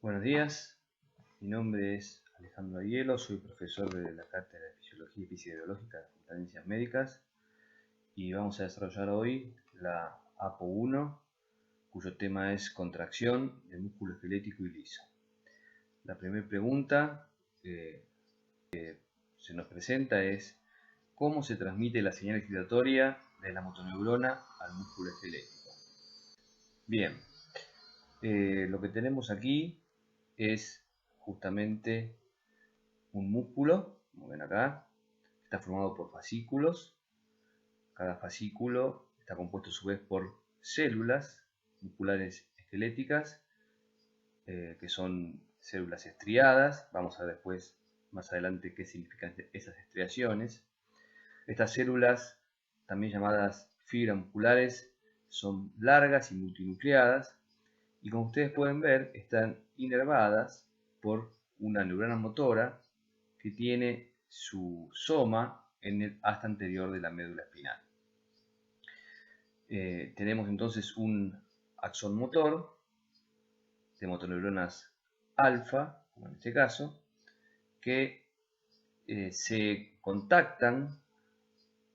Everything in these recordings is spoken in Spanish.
Buenos días, mi nombre es Alejandro Aiello, soy profesor de la Cátedra de Fisiología y Física Biológica de la Facultad de Ciencias Médicas y vamos a desarrollar hoy la APO1, cuyo tema es contracción del músculo esquelético y liso. La primera pregunta que se nos presenta es ¿cómo se transmite la señal excitatoria de la motoneurona al músculo esquelético? Bien, lo que tenemos aquí es justamente un músculo, como ven acá, está formado por fascículos. Cada fascículo está compuesto a su vez por células musculares esqueléticas, que son células estriadas. Vamos a ver después, más adelante, qué significan esas estriaciones. Estas células, también llamadas fibras musculares, son largas y multinucleadas y, como ustedes pueden ver, están inervadas por una neurona motora que tiene su soma en el asta anterior de la médula espinal. Tenemos entonces un axón motor de motoneuronas alfa, como en este caso, que se contactan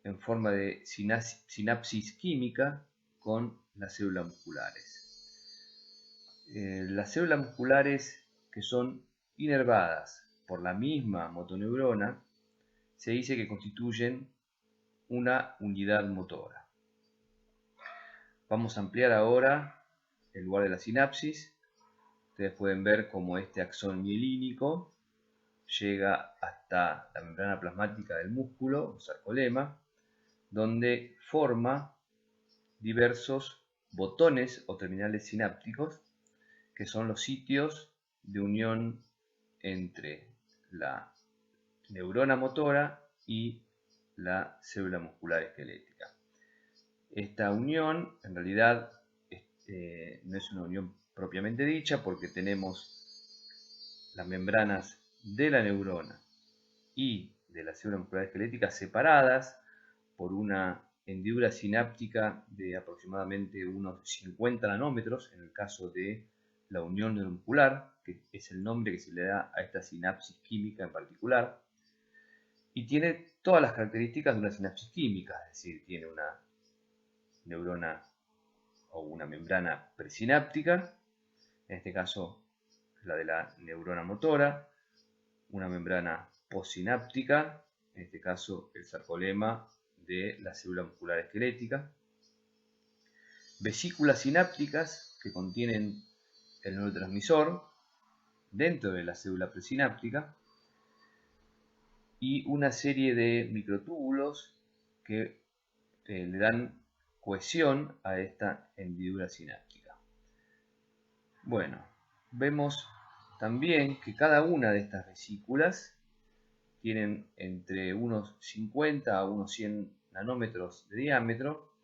en forma de sinapsis química con las células musculares. Las células musculares que son inervadas por la misma motoneurona se dice que constituyen una unidad motora. Vamos a ampliar ahora el lugar de la sinapsis. Ustedes pueden ver cómo este axón mielínico llega hasta la membrana plasmática del músculo, o sarcolema, donde forma diversos botones o terminales sinápticos, que son los sitios de unión entre la neurona motora y la célula muscular esquelética. Esta unión en realidad no es una unión propiamente dicha, porque tenemos las membranas de la neurona y de la célula muscular esquelética separadas por una hendidura sináptica de aproximadamente unos 50 nanómetros en el caso de la unión neuromuscular, que es el nombre que se le da a esta sinapsis química en particular, y tiene todas las características de una sinapsis química, es decir, tiene una neurona o una membrana presináptica, en este caso la de la neurona motora, una membrana postsináptica, en este caso el sarcolema de la célula muscular esquelética, vesículas sinápticas que contienen el neurotransmisor dentro de la célula presináptica y una serie de microtúbulos que le dan cohesión a esta hendidura sináptica. Bueno, vemos también que cada una de estas vesículas tienen entre unos 50 a unos 100 nanómetros de diámetro.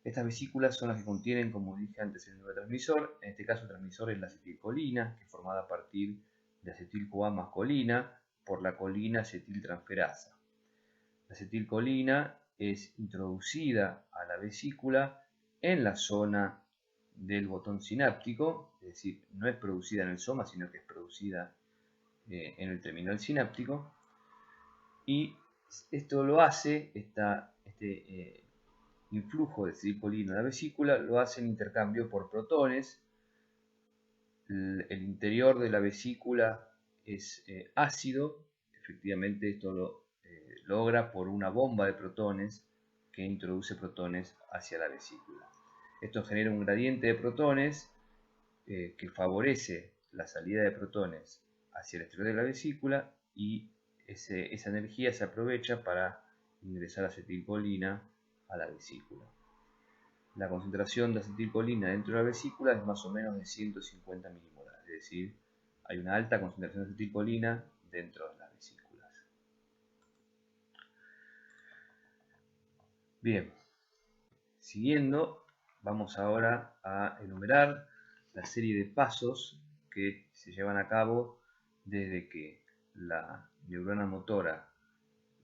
Estas vesículas son las que contienen, como dije antes, el neurotransmisor. En este caso el transmisor es la acetilcolina, que es formada a partir de acetil-CoA más colina por la colina acetiltransferasa. La acetilcolina es introducida a la vesícula en la zona del botón sináptico, es decir, no es producida en el soma, sino que es producida en el terminal sináptico, y esto lo hace, este influjo de acetilcolina a la vesícula, lo hace en intercambio por protones. El interior de la vesícula es ácido, efectivamente esto lo logra por una bomba de protones que introduce protones hacia la vesícula. Esto genera un gradiente de protones que favorece la salida de protones hacia el exterior de la vesícula, y esa energía se aprovecha para ingresar acetilcolina a la vesícula. La concentración de acetilcolina dentro de la vesícula es más o menos de 150 milimolar, es decir, hay una alta concentración de acetilcolina dentro de las vesículas. Bien, siguiendo, vamos ahora a enumerar la serie de pasos que se llevan a cabo desde que la neurona motora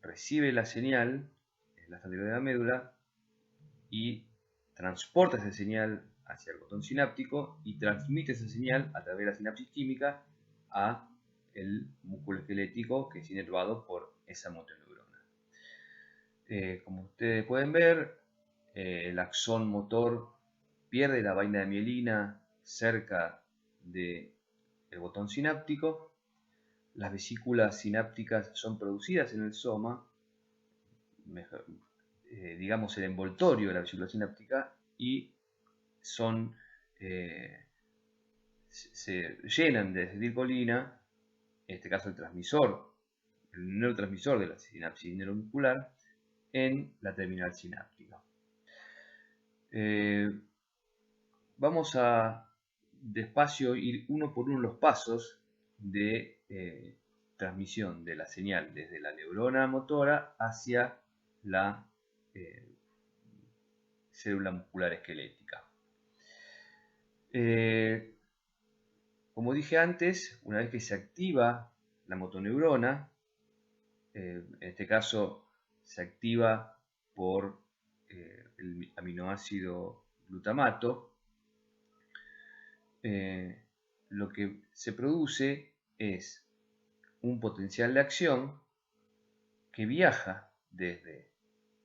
recibe la señal en la anterior de la médula y transporta esa señal hacia el botón sináptico y transmite esa señal a través de la sinapsis química a el músculo esquelético que es inervado por esa motoneurona. Como ustedes pueden ver, el axón motor pierde la vaina de mielina cerca del botón sináptico. Las vesículas sinápticas son producidas en el soma, digamos el envoltorio de la vesícula sináptica, y se llenan de acetilcolina, en este caso el neurotransmisor de la sinapsis neuromuscular, en la terminal sináptica. Vamos a despacio ir uno por uno los pasos de transmisión de la señal desde la neurona motora hacia la célula muscular esquelética. Como dije antes, una vez que se activa la motoneurona, en este caso se activa por el aminoácido glutamato, lo que se produce es un potencial de acción que viaja desde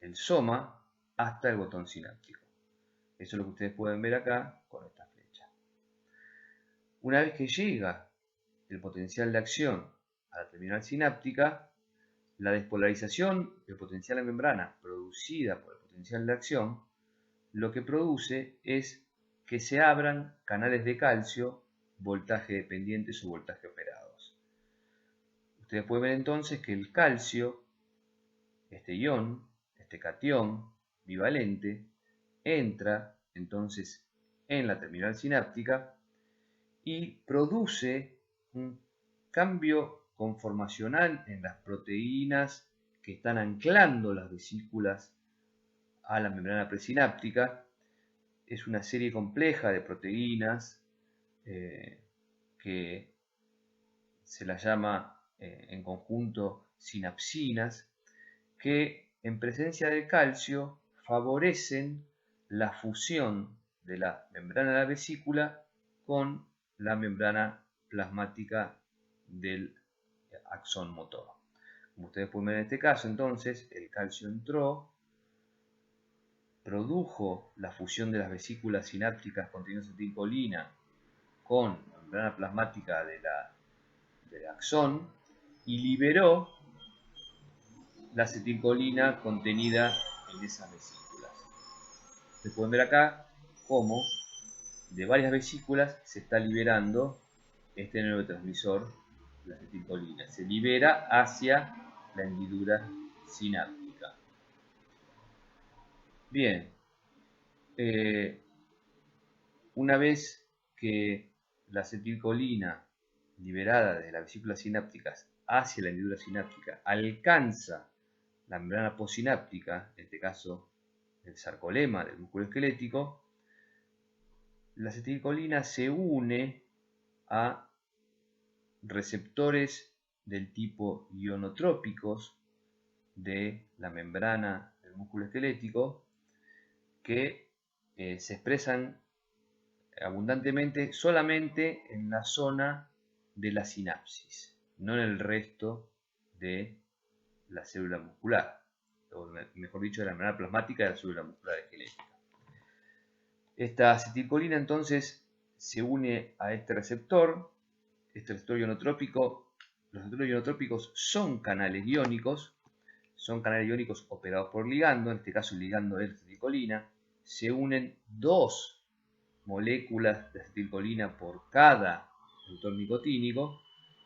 el soma hasta el botón sináptico. Eso es lo que ustedes pueden ver acá con esta flecha. Una vez que llega el potencial de acción a la terminal sináptica, la despolarización del potencial de membrana producida por el potencial de acción lo que produce es que se abran canales de calcio voltaje dependientes o voltaje operados. Ustedes pueden ver entonces que el calcio, este ion, este catión bivalente, entra entonces en la terminal sináptica y produce un cambio conformacional en las proteínas que están anclando las vesículas a la membrana presináptica. Es una serie compleja de proteínas que se las llama en conjunto sinapsinas, que en presencia de calcio favorecen la fusión de la membrana de la vesícula con la membrana plasmática del axón motor. Como ustedes pueden ver en este caso, entonces, el calcio entró, produjo la fusión de las vesículas sinápticas conteniendo acetilcolina con la membrana plasmática del axón y liberó la acetilcolina contenida en esas vesículas. Se pueden ver acá cómo de varias vesículas se está liberando este neurotransmisor, la acetilcolina. Se libera hacia la hendidura sináptica. Bien, una vez que la acetilcolina liberada desde las vesículas sinápticas hacia la hendidura sináptica alcanza la membrana postsináptica, en este caso el sarcolema del músculo esquelético, la acetilcolina se une a receptores del tipo ionotrópicos de la membrana del músculo esquelético que se expresan abundantemente solamente en la zona de la sinapsis, no en el resto de la célula muscular, o mejor dicho, de la membrana plasmática de la célula muscular esquelética. Esta acetilcolina entonces se une a este receptor ionotrópico. Los receptores ionotrópicos son canales iónicos operados por ligando, en este caso el ligando es la acetilcolina. Se unen dos moléculas de acetilcolina por cada receptor nicotínico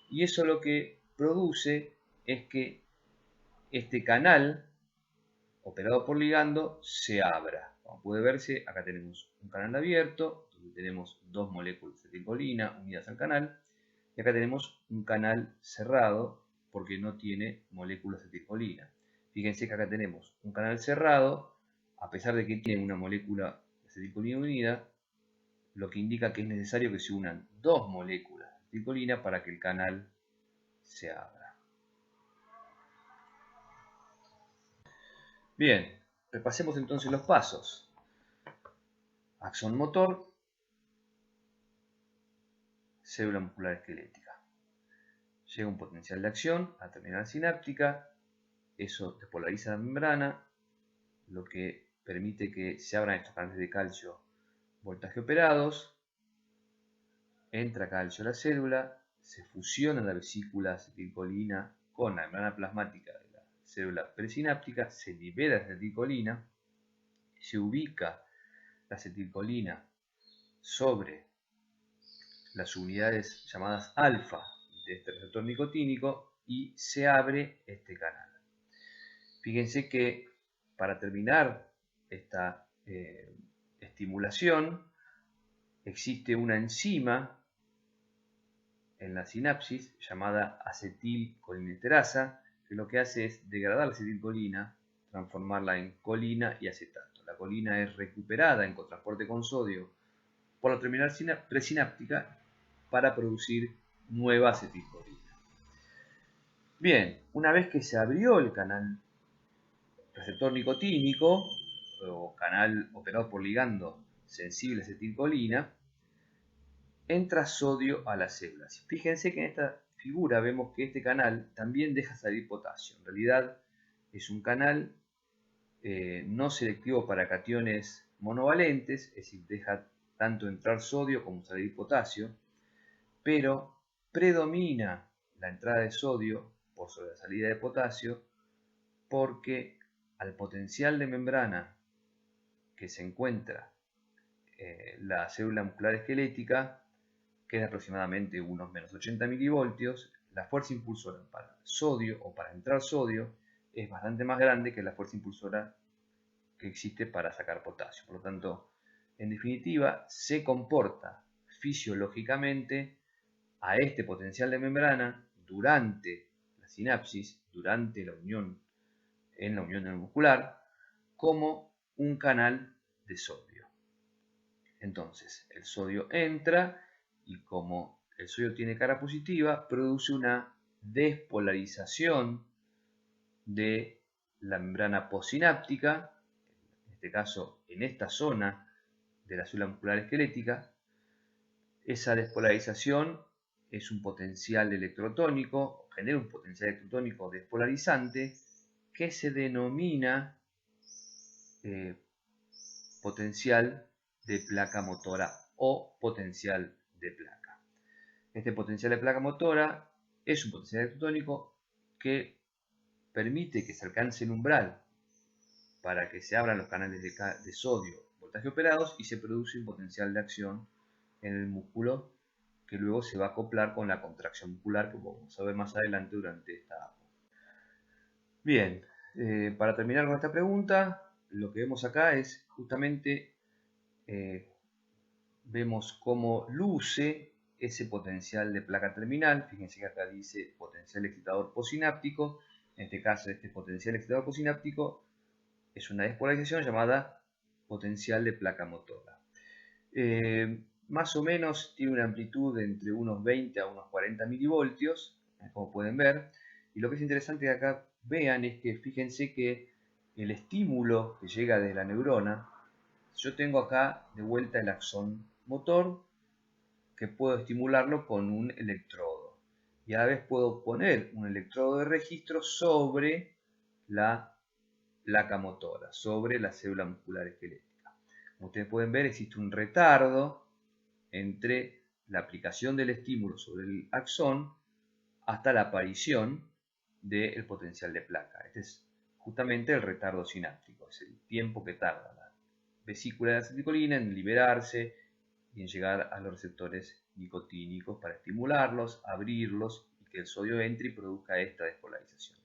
y eso lo que produce es que este canal operado por ligando se abra. Como puede verse, acá tenemos un canal abierto, donde tenemos dos moléculas de acetilcolina unidas al canal, y acá tenemos un canal cerrado porque no tiene moléculas de acetilcolina. Fíjense que acá tenemos un canal cerrado, a pesar de que tiene una molécula de acetilcolina unida, lo que indica que es necesario que se unan dos moléculas de acetilcolina para que el canal se abra. Bien, repasemos entonces los pasos. Axón motor, célula muscular esquelética. Llega un potencial de acción a terminal sináptica, eso despolariza la membrana, lo que permite que se abran estos canales de calcio voltaje operados, entra calcio a la célula, se fusiona la vesícula acetilcolina con la membrana plasmática de la célula presináptica, se libera la acetilcolina, se ubica la acetilcolina sobre las unidades llamadas alfa de este receptor nicotínico y se abre este canal. Fíjense que para terminar esta estimulación existe una enzima en la sinapsis llamada acetilcolinesterasa que lo que hace es degradar la acetilcolina, transformarla en colina y acetato. La colina es recuperada en cotransporte con sodio por la terminal presináptica para producir nueva acetilcolina. Bien, una vez que se abrió el canal receptor nicotínico o canal operado por ligando sensible a acetilcolina, entra sodio a las células. Fíjense que en esta figura vemos que este canal también deja salir potasio. En realidad es un canal no selectivo para cationes monovalentes, es decir, deja tanto entrar sodio como salir potasio, pero predomina la entrada de sodio por sobre la salida de potasio porque al potencial de membrana que se encuentra la célula muscular esquelética, que es aproximadamente unos menos 80 milivoltios, la fuerza impulsora para sodio o para entrar sodio es bastante más grande que la fuerza impulsora que existe para sacar potasio. Por lo tanto, en definitiva, se comporta fisiológicamente a este potencial de membrana durante la sinapsis, durante la unión en la unión neuromuscular, como un canal de sodio. Entonces, el sodio entra y como el sodio tiene cara positiva, produce una despolarización de la membrana postsináptica, en este caso en esta zona de la célula muscular esquelética. Esa despolarización es un potencial electrotónico, genera un potencial electrotónico despolarizante que se denomina potencial de placa motora o potencial de placa. Este potencial de placa motora es un potencial electrotónico que permite que se alcance el umbral para que se abran los canales de sodio voltaje operados y se produce un potencial de acción en el músculo que luego se va a acoplar con la contracción muscular que vamos a ver más adelante durante esta APO. Bien, para terminar con esta pregunta, lo que vemos acá es justamente vemos cómo luce ese potencial de placa terminal. Fíjense que acá dice potencial excitador postsináptico. En este caso, este potencial excitador postsináptico es una despolarización llamada potencial de placa motora. Más o menos tiene una amplitud de entre unos 20 a unos 40 milivoltios, como pueden ver. Y lo que es interesante que acá vean es que fíjense que el estímulo que llega desde la neurona, yo tengo acá de vuelta el axón motor que puedo estimularlo con un electrodo. Y a la vez puedo poner un electrodo de registro sobre la placa motora, sobre la célula muscular esquelética. Como ustedes pueden ver, existe un retardo entre la aplicación del estímulo sobre el axón hasta la aparición del potencial de placa. Este es justamente el retardo sináptico, es el tiempo que tarda la vesícula de acetilcolina en liberarse y en llegar a los receptores nicotínicos para estimularlos, abrirlos y que el sodio entre y produzca esta despolarización.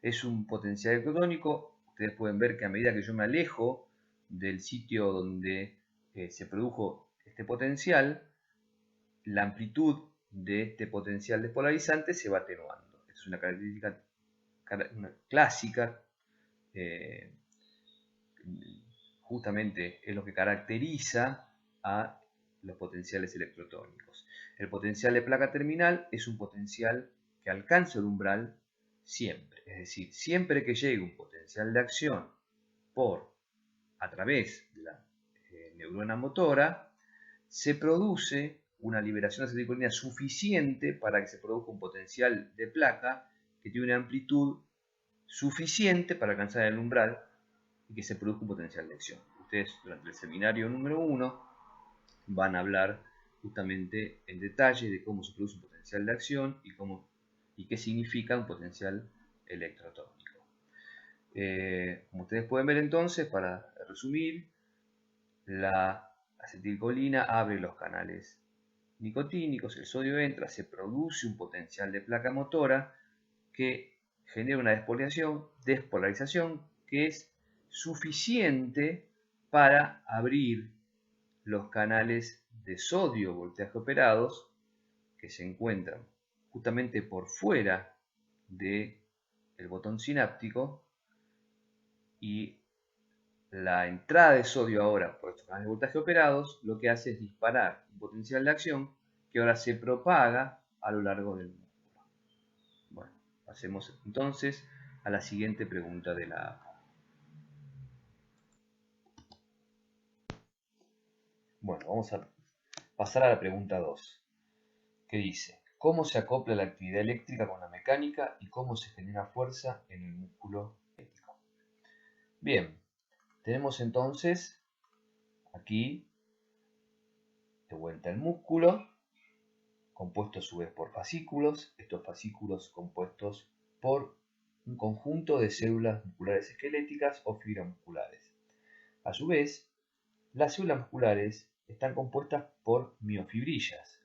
Es un potencial electrotónico. Ustedes pueden ver que a medida que yo me alejo del sitio donde se produjo este potencial, la amplitud de este potencial despolarizante se va atenuando. Esta es una característica clásica, justamente es lo que caracteriza a los potenciales electrotónicos. El potencial de placa terminal es un potencial que alcanza el umbral siempre, es decir, siempre que llegue un potencial de acción a través de la neurona motora, se produce una liberación de acetilcolina suficiente para que se produzca un potencial de placa que tiene una amplitud suficiente para alcanzar el umbral y que se produzca un potencial de acción. Ustedes durante el seminario número 1 van a hablar justamente en detalle de cómo se produce un potencial de acción y qué significa un potencial electroatómico. Como ustedes pueden ver entonces, para resumir, la acetilcolina abre los canales nicotínicos, el sodio entra, se produce un potencial de placa motora que genera una despolarización que es suficiente para abrir los canales de sodio voltaje operados que se encuentran justamente por fuera del botón sináptico, y la entrada de sodio ahora por estos canales de voltaje operados lo que hace es disparar un potencial de acción que ahora se propaga a lo largo del músculo. Bueno, pasemos entonces a la siguiente pregunta de la APA. Bueno, vamos a pasar a la pregunta 2, que dice: ¿cómo se acopla la actividad eléctrica con la mecánica y cómo se genera fuerza en el músculo eléctrico? Bien, tenemos entonces aquí de vuelta el músculo, compuesto a su vez por fascículos, estos fascículos compuestos por un conjunto de células musculares esqueléticas o fibras musculares. A su vez, las células musculares están compuestas por miofibrillas.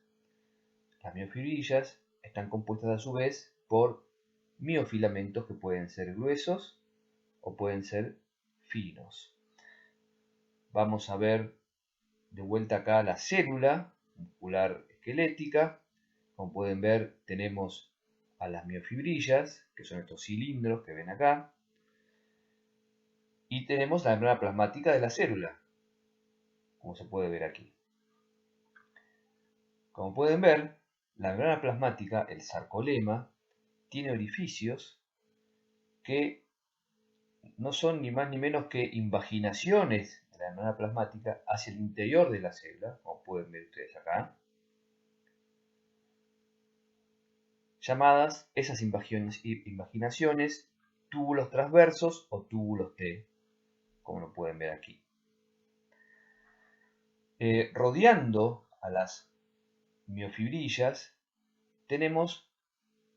Las miofibrillas están compuestas a su vez por miofilamentos que pueden ser gruesos o pueden ser finos. Vamos a ver de vuelta acá la célula muscular esquelética. Como pueden ver, tenemos a las miofibrillas, que son estos cilindros que ven acá, y tenemos la membrana plasmática de la célula, como se puede ver aquí. Como pueden ver, la membrana plasmática, el sarcolema, tiene orificios que no son ni más ni menos que invaginaciones de la membrana plasmática hacia el interior de la célula, como pueden ver ustedes acá, llamadas esas invaginaciones túbulos transversos o túbulos T, como lo pueden ver aquí. Rodeando a las miofibrillas tenemos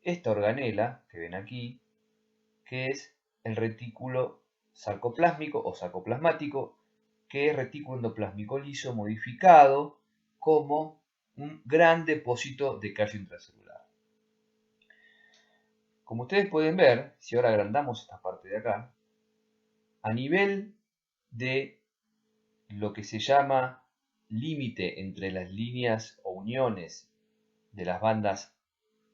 esta organela que ven aquí, que es el retículo sarcoplásmico o sarcoplasmático, que es retículo endoplásmico liso modificado como un gran depósito de calcio intracelular. Como ustedes pueden ver, si ahora agrandamos esta parte de acá, a nivel de lo que se llama límite entre las líneas o uniones de las bandas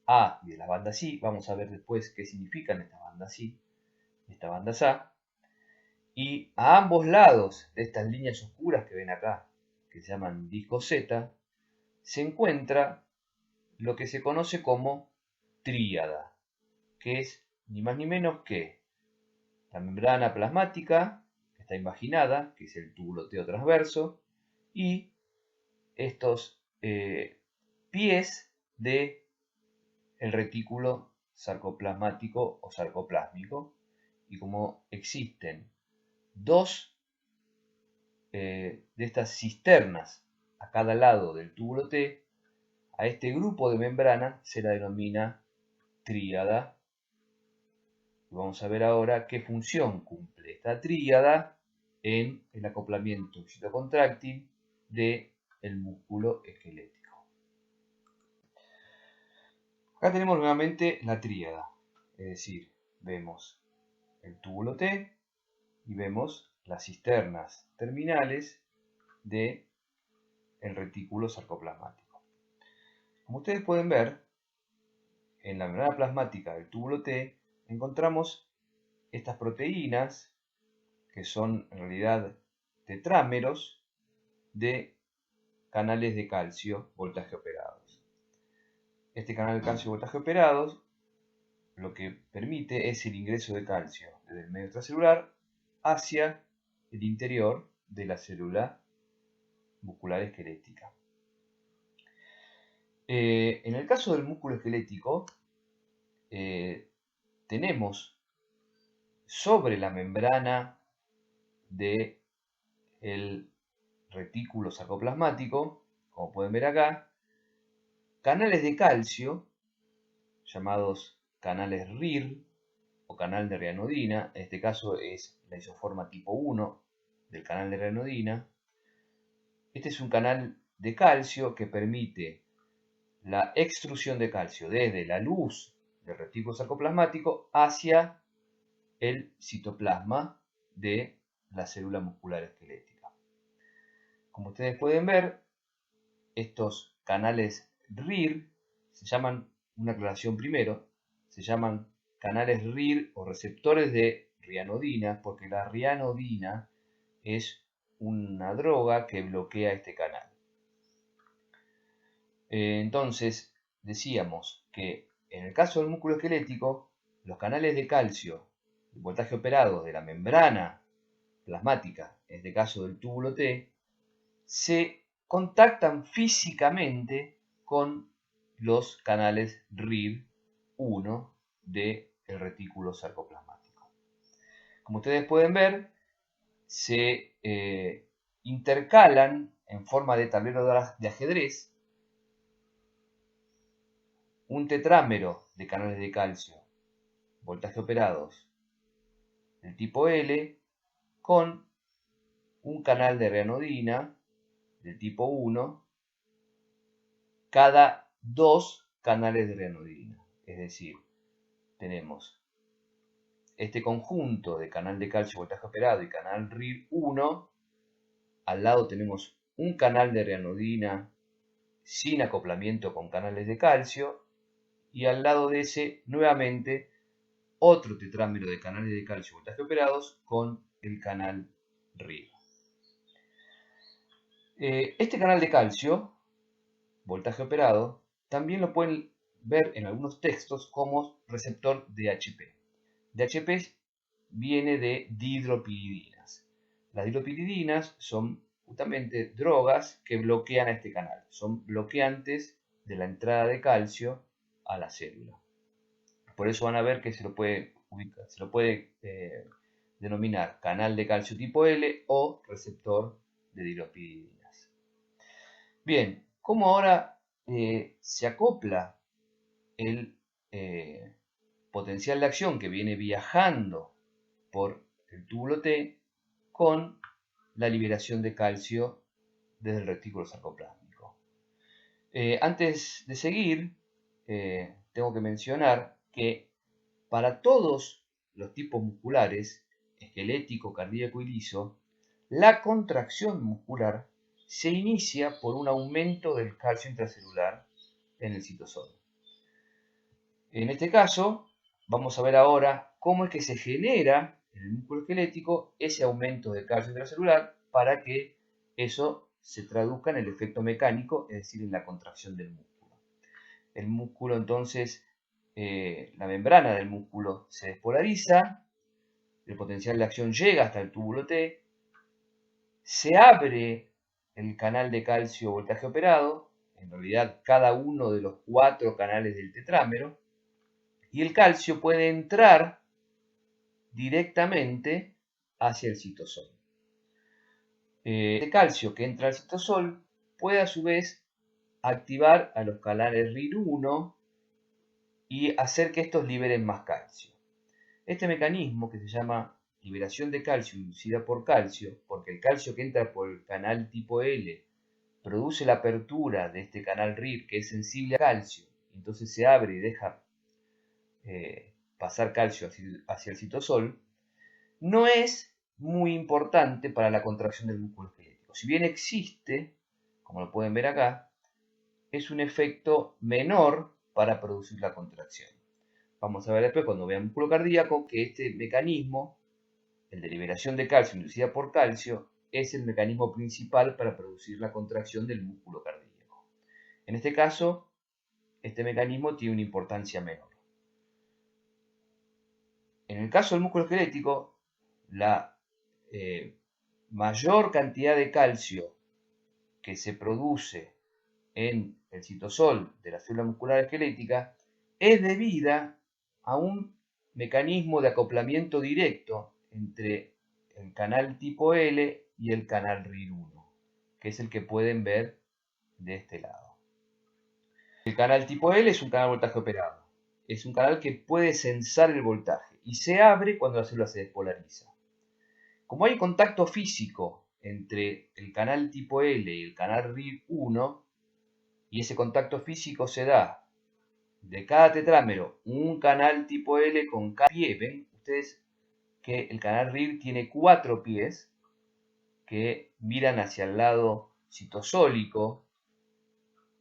A y de las bandas I, vamos a ver después qué significan estas bandas I y estas bandas A, y a ambos lados de estas líneas oscuras que ven acá, que se llaman disco Z, se encuentra lo que se conoce como tríada, que es ni más ni menos que la membrana plasmática, que está invaginada, que es el túbulo T transverso, y estos pies del retículo sarcoplasmático o sarcoplásmico. Y como existen dos de estas cisternas a cada lado del túbulo T, a este grupo de membrana se la denomina tríada. Y vamos a ver ahora qué función cumple esta tríada en el acoplamiento excitocontráctil del músculo esquelético. Acá tenemos nuevamente la tríada, es decir, vemos el túbulo T y vemos las cisternas terminales del retículo sarcoplasmático. Como ustedes pueden ver, en la membrana plasmática del túbulo T encontramos estas proteínas que son en realidad tetrámeros de canales de calcio voltaje operados. Este canal de calcio voltaje operados lo que permite es el ingreso de calcio desde el medio extracelular hacia el interior de la célula muscular esquelética. En el caso del músculo esquelético, tenemos sobre la membrana del retículo sarcoplasmático, como pueden ver acá, canales de calcio, llamados canales RIR o canal de rianodina. En este caso es la isoforma tipo 1 del canal de rianodina. Este es un canal de calcio que permite la extrusión de calcio desde la luz del retículo sarcoplasmático hacia el citoplasma de la célula muscular esquelética. Como ustedes pueden ver, estos canales RIR se llaman, una aclaración primero, se llaman canales RIR o receptores de rianodina porque la rianodina es una droga que bloquea este canal. Entonces, decíamos que en el caso del músculo esquelético, los canales de calcio, el voltaje operado de la membrana plasmática, en este caso del túbulo T, se contactan físicamente con los canales RIR1 del retículo sarcoplasmático. Como ustedes pueden ver, se intercalan en forma de tablero de ajedrez un tetrámero de canales de calcio, voltaje operados del tipo L, con un canal de rianodina del tipo 1 cada 2 canales de rianodina. Es decir, tenemos este conjunto de canal de calcio, voltaje operado y canal RIR1. Al lado tenemos un canal de rianodina sin acoplamiento con canales de calcio. Y al lado de ese, nuevamente, otro tetrámero de canales de calcio, voltaje operados con el canal RIR. Este canal de calcio, voltaje operado, también lo pueden ver en algunos textos como receptor DHP. DHP viene de dihidropiridinas. Las dihidropiridinas son justamente drogas que bloquean a este canal. Son bloqueantes de la entrada de calcio a la célula. Por eso van a ver que se lo puede denominar canal de calcio tipo L o receptor de dihidropiridinas. Bien, ¿cómo ahora se acopla el potencial de acción que viene viajando por el túbulo T con la liberación de calcio desde el retículo sarcoplásmico? Antes de seguir, tengo que mencionar que para todos los tipos musculares, esquelético, cardíaco y liso, la contracción muscular se inicia por un aumento del calcio intracelular en el citosol. En este caso, vamos a ver ahora cómo es que se genera en el músculo esquelético ese aumento de calcio intracelular para que eso se traduzca en el efecto mecánico, es decir, en la contracción del músculo. El músculo entonces, la membrana del músculo se despolariza, el potencial de acción llega hasta el túbulo T, se abre el canal de calcio voltaje operado, en realidad cada uno de los 4 canales del tetrámero, y el calcio puede entrar directamente hacia el citosol. Este calcio que entra al citosol puede a su vez activar a los canales RIR1 y hacer que estos liberen más calcio. Este mecanismo, que se llama liberación de calcio inducida por calcio, porque el calcio que entra por el canal tipo L produce la apertura de este canal RIR que es sensible a calcio, entonces se abre y deja pasar calcio hacia el citosol, no es muy importante para la contracción del músculo esquelético. Si bien existe, como lo pueden ver acá, es un efecto menor para producir la contracción. Vamos a ver después, cuando vean músculo cardíaco, que este mecanismo, el de liberación de calcio inducida por calcio, es el mecanismo principal para producir la contracción del músculo cardíaco. En este caso, este mecanismo tiene una importancia menor. En el caso del músculo esquelético, la mayor cantidad de calcio que se produce en el citosol de la célula muscular esquelética es debida a un mecanismo de acoplamiento directo entre el canal tipo L y el canal RIR1, que es el que pueden ver de este lado. El canal tipo L es un canal de voltaje operado. Es un canal que puede censar el voltaje y se abre cuando la célula se despolariza. Como hay contacto físico entre el canal tipo L y el canal RIR1, y ese contacto físico se da de cada tetrámero un canal tipo L con cada pie. Ven ustedes que el canal RIR tiene 4 pies que miran hacia el lado citosólico,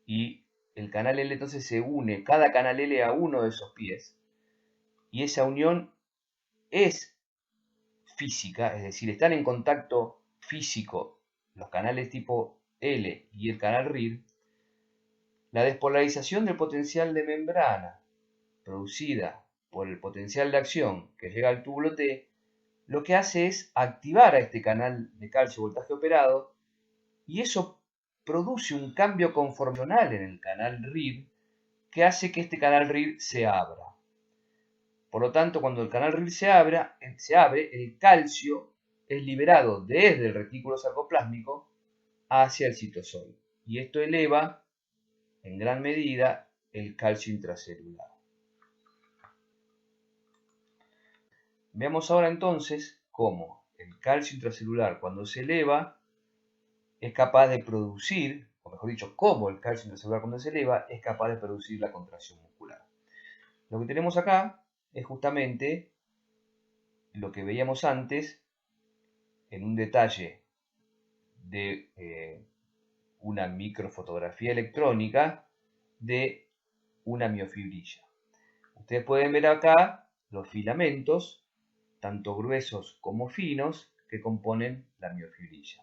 y el canal L entonces se une, cada canal L, a uno de esos pies, y esa unión es física, es decir, están en contacto físico los canales tipo L y el canal RIR. La despolarización del potencial de membrana producida por el potencial de acción que llega al túbulo T, lo que hace es activar a este canal de calcio voltaje operado, y eso produce un cambio conformacional en el canal RIR que hace que este canal RIR se abra. Por lo tanto, cuando el canal RIR se abre, el calcio es liberado desde el retículo sarcoplásmico hacia el citosol, y esto eleva en gran medida el calcio intracelular. Veamos ahora entonces cómo el calcio intracelular, cuando se eleva, es capaz de producir, o mejor dicho, cómo el calcio intracelular cuando se eleva es capaz de producir la contracción muscular. Lo que tenemos acá es justamente lo que veíamos antes en un detalle de una microfotografía electrónica de una miofibrilla. Ustedes pueden ver acá los filamentos, tanto gruesos como finos, que componen la miofibrilla.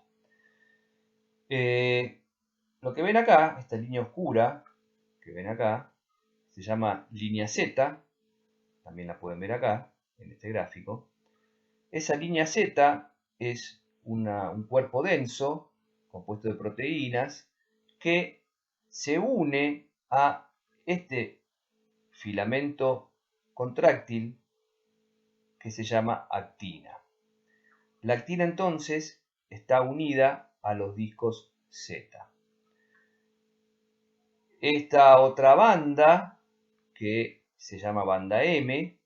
Lo que ven acá, esta línea oscura que ven acá, se llama línea Z, también la pueden ver acá, en este gráfico. Esa línea Z es un cuerpo denso, compuesto de proteínas, que se une a este filamento contráctil que se llama actina. La actina entonces está unida a los discos Z. Esta otra banda, que se llama banda M,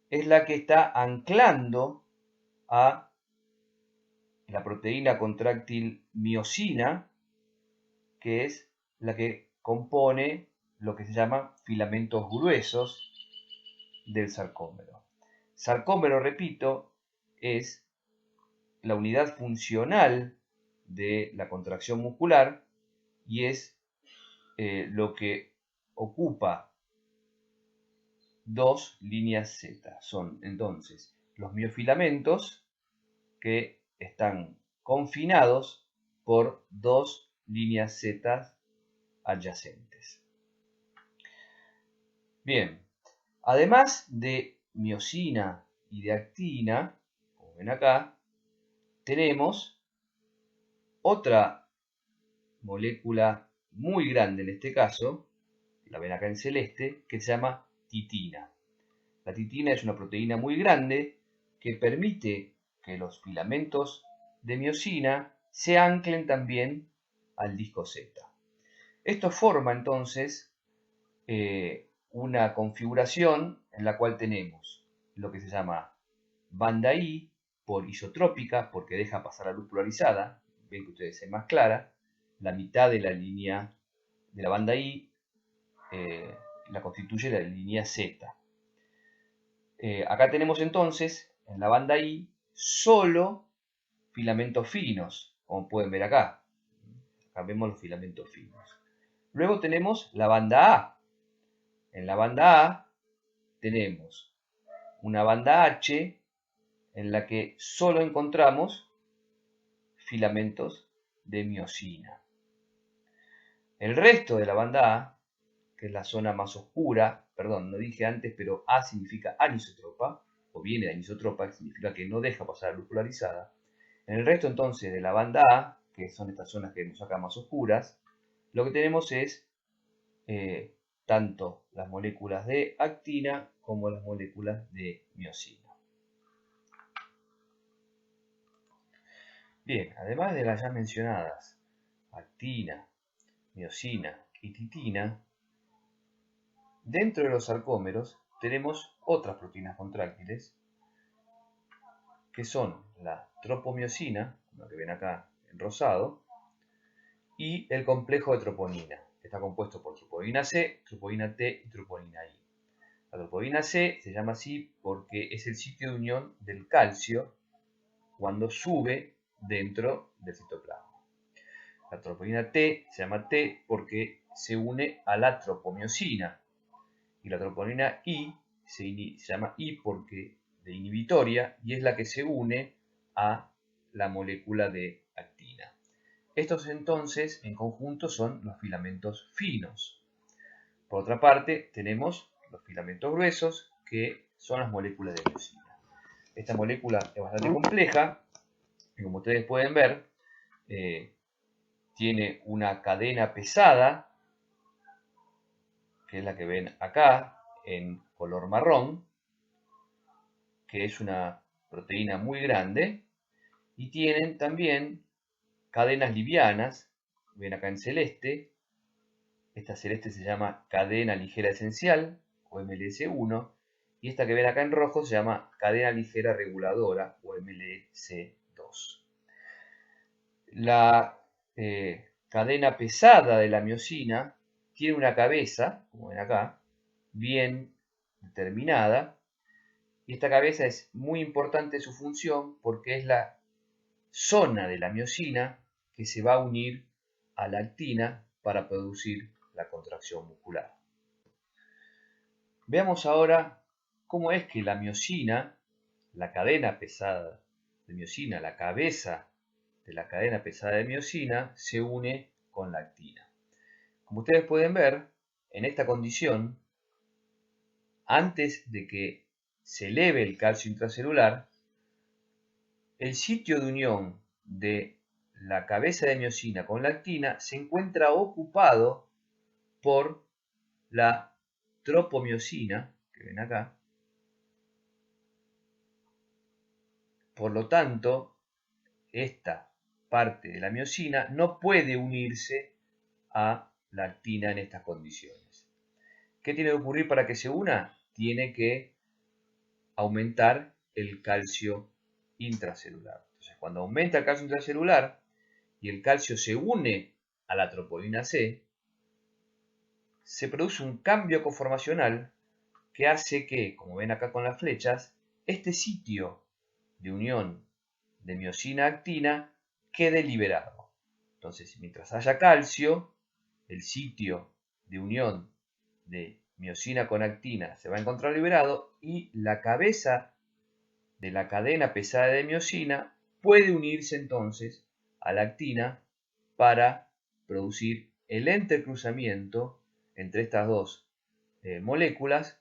es la que está anclando a la proteína contráctil miosina, que es la que compone lo que se llama filamentos gruesos del sarcómero. Sarcómero, repito, es la unidad funcional de la contracción muscular y es lo que ocupa dos líneas Z. Son entonces los miofilamentos, que están confinados por dos líneas Z adyacentes. Bien, además de miosina y de actina, como ven acá, tenemos otra molécula muy grande en este caso, la ven acá en celeste, que se llama titina. La titina es una proteína muy grande que permite que los filamentos de miosina se anclen también al disco Z. Esto forma entonces una configuración en la cual tenemos lo que se llama banda I, por isotrópica, porque deja pasar la luz polarizada. Ven que ustedes es más clara. La mitad de la línea de la banda I la constituye la línea Z. Acá tenemos entonces en la banda I solo filamentos finos, como pueden ver acá. Acá vemos los filamentos finos. Luego tenemos la banda A. En la banda A tenemos una banda H en la que solo encontramos filamentos de miosina. El resto de la banda A, que es la zona más oscura, perdón, no dije antes, pero A significa anisotropa, o viene de anisotropa, que significa que no deja pasar la luz polarizada. En el resto entonces de la banda A, que son estas zonas que vemos acá más oscuras, lo que tenemos es tanto las moléculas de actina como las moléculas de miosina. Bien, además de las ya mencionadas actina, miosina y titina, dentro de los sarcómeros tenemos otras proteínas contráctiles que son la tropomiosina, lo que ven acá en rosado, y el complejo de troponina, que está compuesto por troponina C, troponina T y troponina I. La troponina C se llama así porque es el sitio de unión del calcio cuando sube dentro del citoplasma. La troponina T se llama T porque se une a la tropomiosina. Y la troponina I se llama I porque de inhibitoria y es la que se une a la molécula de actina. Estos entonces en conjunto son los filamentos finos. Por otra parte tenemos los filamentos gruesos que son las moléculas de miosina. Esta molécula es bastante compleja y como ustedes pueden ver tiene una cadena pesada, que es la que ven acá en color marrón, que es una proteína muy grande, y tienen también cadenas livianas, ven acá en celeste, esta celeste se llama cadena ligera esencial, o MLS1, y esta que ven acá en rojo se llama cadena ligera reguladora, o MLC2. La cadena pesada de la miosina tiene una cabeza, como ven acá, bien determinada, y esta cabeza es muy importante su función porque es la zona de la miosina que se va a unir a la actina para producir la contracción muscular. Veamos ahora cómo es que la miosina, la cadena pesada de miosina, la cabeza de la cadena pesada de miosina, se une con la actina. Como ustedes pueden ver, en esta condición, antes de que se eleve el calcio intracelular, el sitio de unión de la cabeza de miosina con la actina se encuentra ocupado por la tropomiosina, que ven acá. Por lo tanto, esta parte de la miosina no puede unirse a la actina en estas condiciones. ¿Qué tiene que ocurrir para que se una? Tiene que aumentar el calcio intracelular. Entonces, cuando aumenta el calcio intracelular y el calcio se une a la troponina C, se produce un cambio conformacional que hace que, como ven acá con las flechas, este sitio de unión de miosina-actina quede liberado. Entonces, mientras haya calcio, el sitio de unión de miosina con actina se va a encontrar liberado y la cabeza de la cadena pesada de miosina puede unirse entonces a la actina para producir el entrecruzamiento entre estas dos moléculas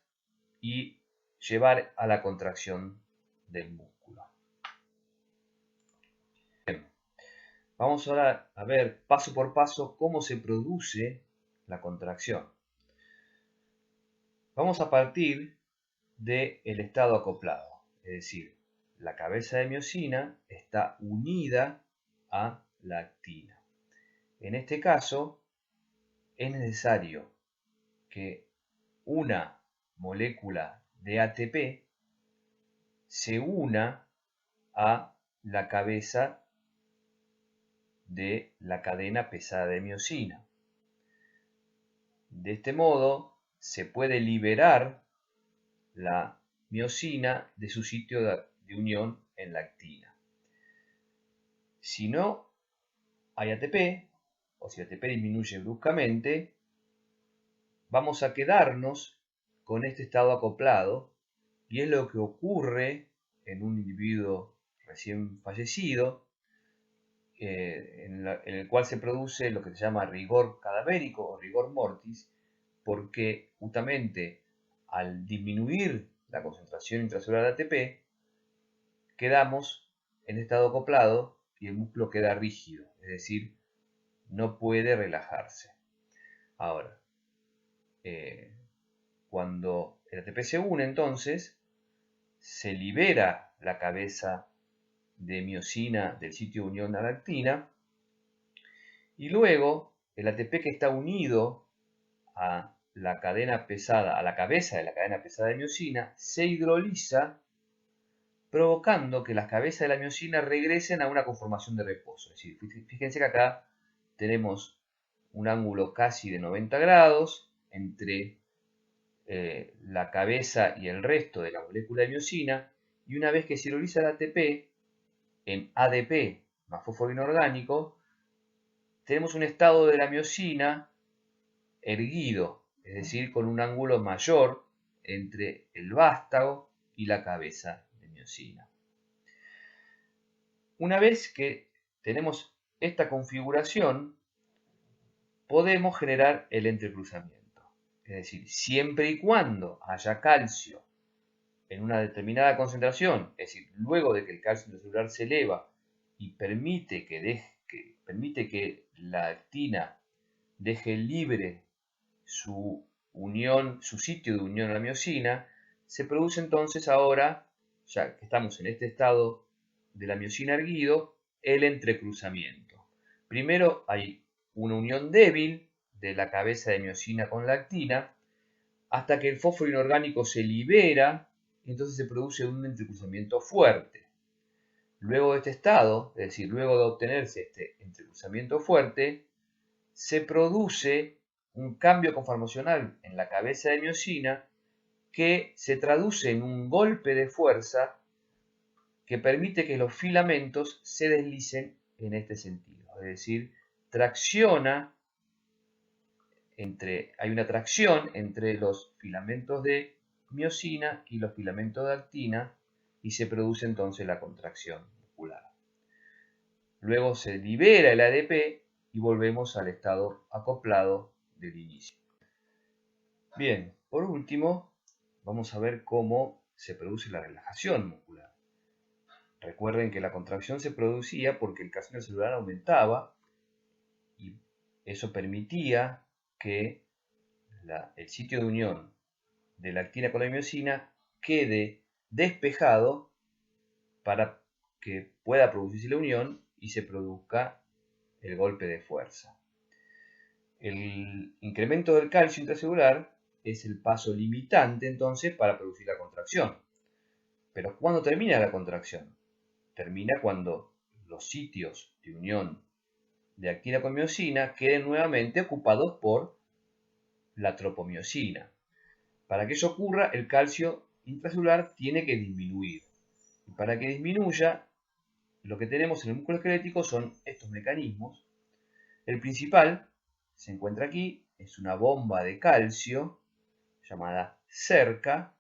y llevar a la contracción del músculo. Bien. Vamos ahora a ver paso por paso cómo se produce la contracción. Vamos a partir del estado acoplado, es decir, la cabeza de miosina está unida a la actina. En este caso, es necesario que una molécula de ATP se una a la cabeza de la cadena pesada de miosina. De este modo, se puede liberar la miosina de su sitio de unión en la actina. Si no hay ATP, o si ATP disminuye bruscamente, vamos a quedarnos con este estado acoplado y es lo que ocurre en un individuo recién fallecido, en el cual se produce lo que se llama rigor cadavérico o rigor mortis, porque justamente al disminuir la concentración intracelular de ATP, quedamos en estado acoplado y el músculo queda rígido, es decir, no puede relajarse. Ahora, cuando el ATP se une, entonces, se libera la cabeza de miosina del sitio de unión a la actina, y luego el ATP que está unido a la cadena pesada, a la cabeza de la cadena pesada de miosina, se hidroliza, provocando que las cabezas de la miosina regresen a una conformación de reposo. Es decir, fíjense que acá tenemos un ángulo casi de 90 grados entre la cabeza y el resto de la molécula de miosina, y una vez que se hidroliza el ATP en ADP más fósforo inorgánico, tenemos un estado de la miosina erguido, es decir, con un ángulo mayor entre el vástago y la cabeza de miosina. Una vez que tenemos esta configuración, podemos generar el entrecruzamiento. Es decir, siempre y cuando haya calcio en una determinada concentración, es decir, luego de que el calcio intracelular se eleva y permite que la actina deje libre su sitio de unión a la miosina, se produce entonces ahora, ya que estamos en este estado de la miosina erguido, el entrecruzamiento. Primero hay una unión débil de la cabeza de miosina con la actina, hasta que el fósforo inorgánico se libera, y entonces se produce un entrecruzamiento fuerte. Luego de este estado, es decir, luego de obtenerse este entrecruzamiento fuerte, se produce un cambio conformacional en la cabeza de miosina que se traduce en un golpe de fuerza que permite que los filamentos se deslicen en este sentido. Es decir, hay una tracción entre los filamentos de miosina y los filamentos de actina y se produce entonces la contracción muscular. Luego se libera el ADP y volvemos al estado acoplado del inicio. Bien, por último, vamos a ver cómo se produce la relajación muscular. Recuerden que la contracción se producía porque el calcio celular aumentaba y eso permitía que el sitio de unión de la actina con la miosina quede despejado para que pueda producirse la unión y se produzca el golpe de fuerza. El incremento del calcio intracelular es el paso limitante entonces para producir la contracción. Pero ¿cuándo termina la contracción? Termina cuando los sitios de unión de actina con miosina queden nuevamente ocupados por la tropomiosina. Para que eso ocurra, el calcio intracelular tiene que disminuir. Y para que disminuya, lo que tenemos en el músculo esquelético son estos mecanismos. El principal se encuentra aquí, es una bomba de calcio llamada cerca,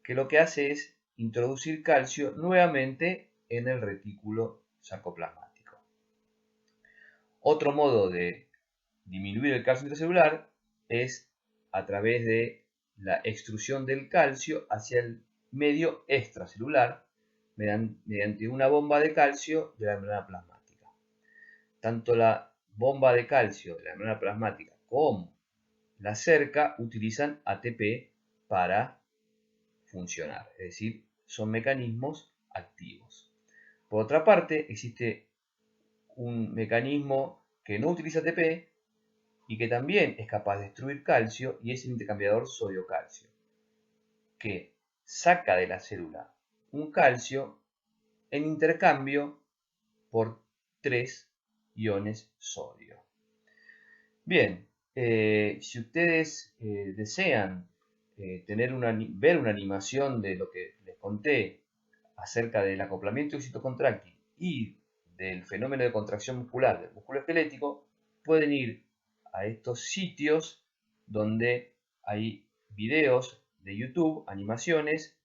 que lo que hace es introducir calcio nuevamente en el retículo sarcoplasmático. Otro modo de disminuir el calcio intracelular es a través de la extrusión del calcio hacia el medio extracelular mediante una bomba de calcio de la membrana plasmática. Tanto la bomba de calcio de la membrana plasmática como la cerca utilizan ATP para funcionar, es decir, son mecanismos activos. Por otra parte, existe un mecanismo que no utiliza ATP y que también es capaz de destruir calcio, y es el intercambiador sodio-calcio, que saca de la célula un calcio en intercambio por 3 iones sodio. Bien, si ustedes desean ver una animación de lo que les conté acerca del acoplamiento excitocontráctil y del fenómeno de contracción muscular del músculo esquelético, pueden ir a estos sitios donde hay videos de YouTube, animaciones,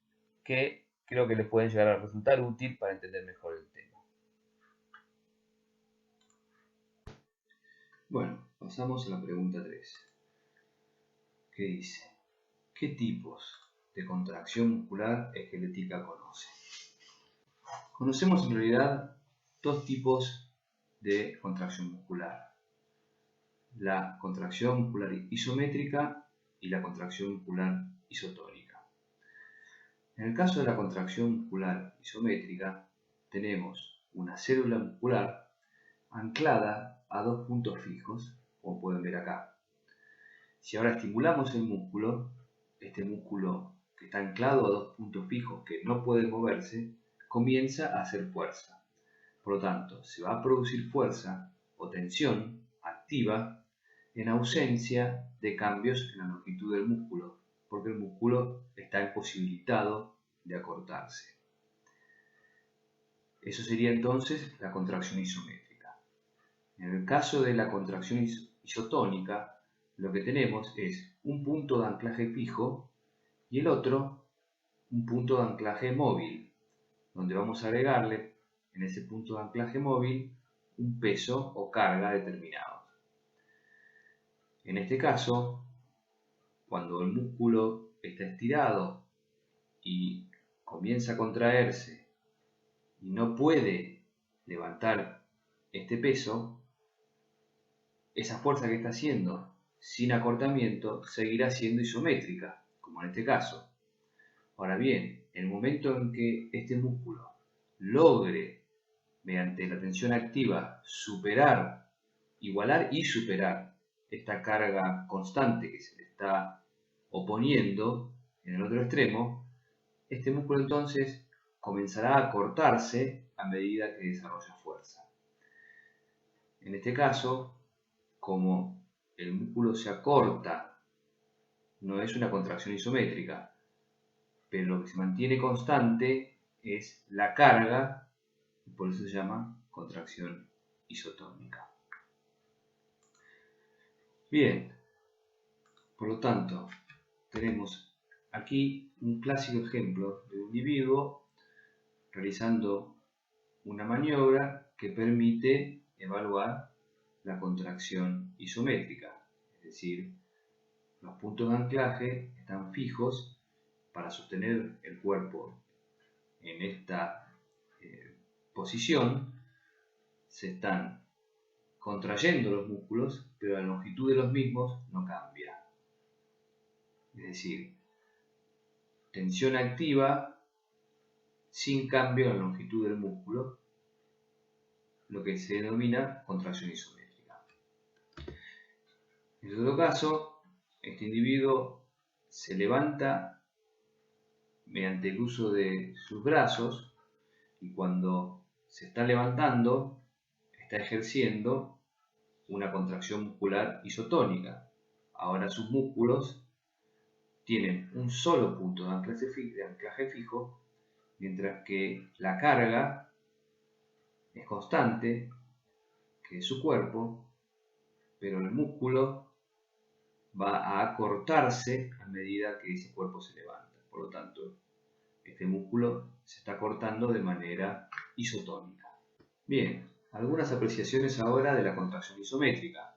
que creo que les pueden llegar a resultar útil para entender mejor el tema. Bueno, pasamos a la pregunta 3, que dice: ¿qué tipos de contracción muscular esquelética conoce? Conocemos en realidad dos tipos de contracción muscular: la contracción muscular isométrica y la contracción muscular isotónica. En el caso de la contracción muscular isométrica, tenemos una célula muscular anclada a dos puntos fijos, como pueden ver acá. Si ahora estimulamos el músculo, este músculo que está anclado a dos puntos fijos que no puede moverse, comienza a hacer fuerza. Por lo tanto, se va a producir fuerza o tensión activa en ausencia de cambios en la longitud del músculo, porque el músculo está imposibilitado de acortarse. Eso sería entonces la contracción isométrica. En el caso de la contracción isotónica, lo que tenemos es un punto de anclaje fijo y el otro un punto de anclaje móvil, donde vamos a agregarle en ese punto de anclaje móvil un peso o carga determinado. En este caso, cuando el músculo está estirado y comienza a contraerse y no puede levantar este peso, esa fuerza que está haciendo sin acortamiento seguirá siendo isométrica, como en este caso. Ahora bien, en el momento en que este músculo logre, mediante la tensión activa, igualar y superar esta carga constante que se le está oponiendo en el otro extremo, este músculo entonces comenzará a cortarse a medida que desarrolla fuerza. En este caso, como el músculo se acorta, no es una contracción isométrica, pero lo que se mantiene constante es la carga, y por eso se llama contracción isotónica. Bien, por lo tanto, tenemos aquí un clásico ejemplo de un individuo realizando una maniobra que permite evaluar la contracción isométrica, es decir, los puntos de anclaje están fijos para sostener el cuerpo en esta posición, se están contrayendo los músculos, pero la longitud de los mismos no cambia. Es decir, tensión activa sin cambio en la longitud del músculo, lo que se denomina contracción isométrica. En otro caso, este individuo se levanta mediante el uso de sus brazos y cuando se está levantando está ejerciendo una contracción muscular isotónica. Ahora sus músculos tienen un solo punto de anclaje fijo, mientras que la carga es constante, que es su cuerpo, pero el músculo va a acortarse a medida que ese cuerpo se levanta. Por lo tanto, este músculo se está cortando de manera isotónica. Bien, algunas apreciaciones ahora de la contracción isométrica.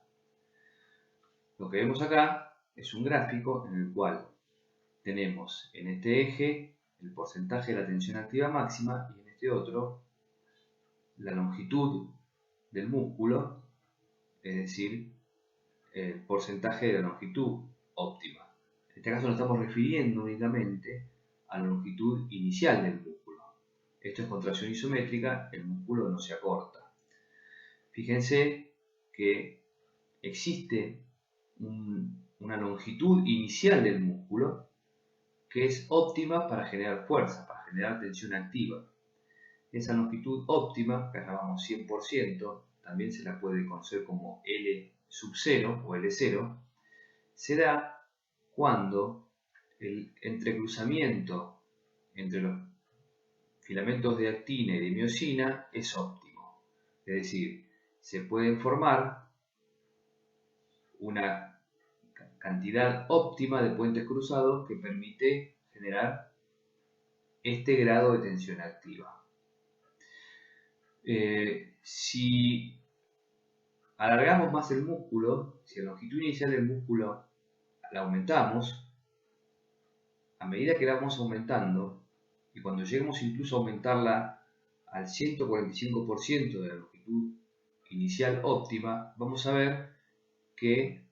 Lo que vemos acá es un gráfico en el cual tenemos en este eje el porcentaje de la tensión activa máxima y en este otro la longitud del músculo, es decir, el porcentaje de la longitud óptima. En este caso nos estamos refiriendo únicamente a la longitud inicial del músculo. Esto es contracción isométrica, el músculo no se acorta. Fíjense que existe una longitud inicial del músculo que es óptima para generar fuerza, para generar tensión activa. Esa longitud óptima, que llamamos 100%, también se la puede conocer como L sub 0 o L0, se da cuando el entrecruzamiento entre los filamentos de actina y de miosina es óptimo. Es decir, se pueden formar una cantidad óptima de puentes cruzados que permite generar este grado de tensión activa. Si alargamos más el músculo, si la longitud inicial del músculo la aumentamos, a medida que la vamos aumentando, y cuando lleguemos incluso a aumentarla al 145% de la longitud inicial óptima, vamos a ver que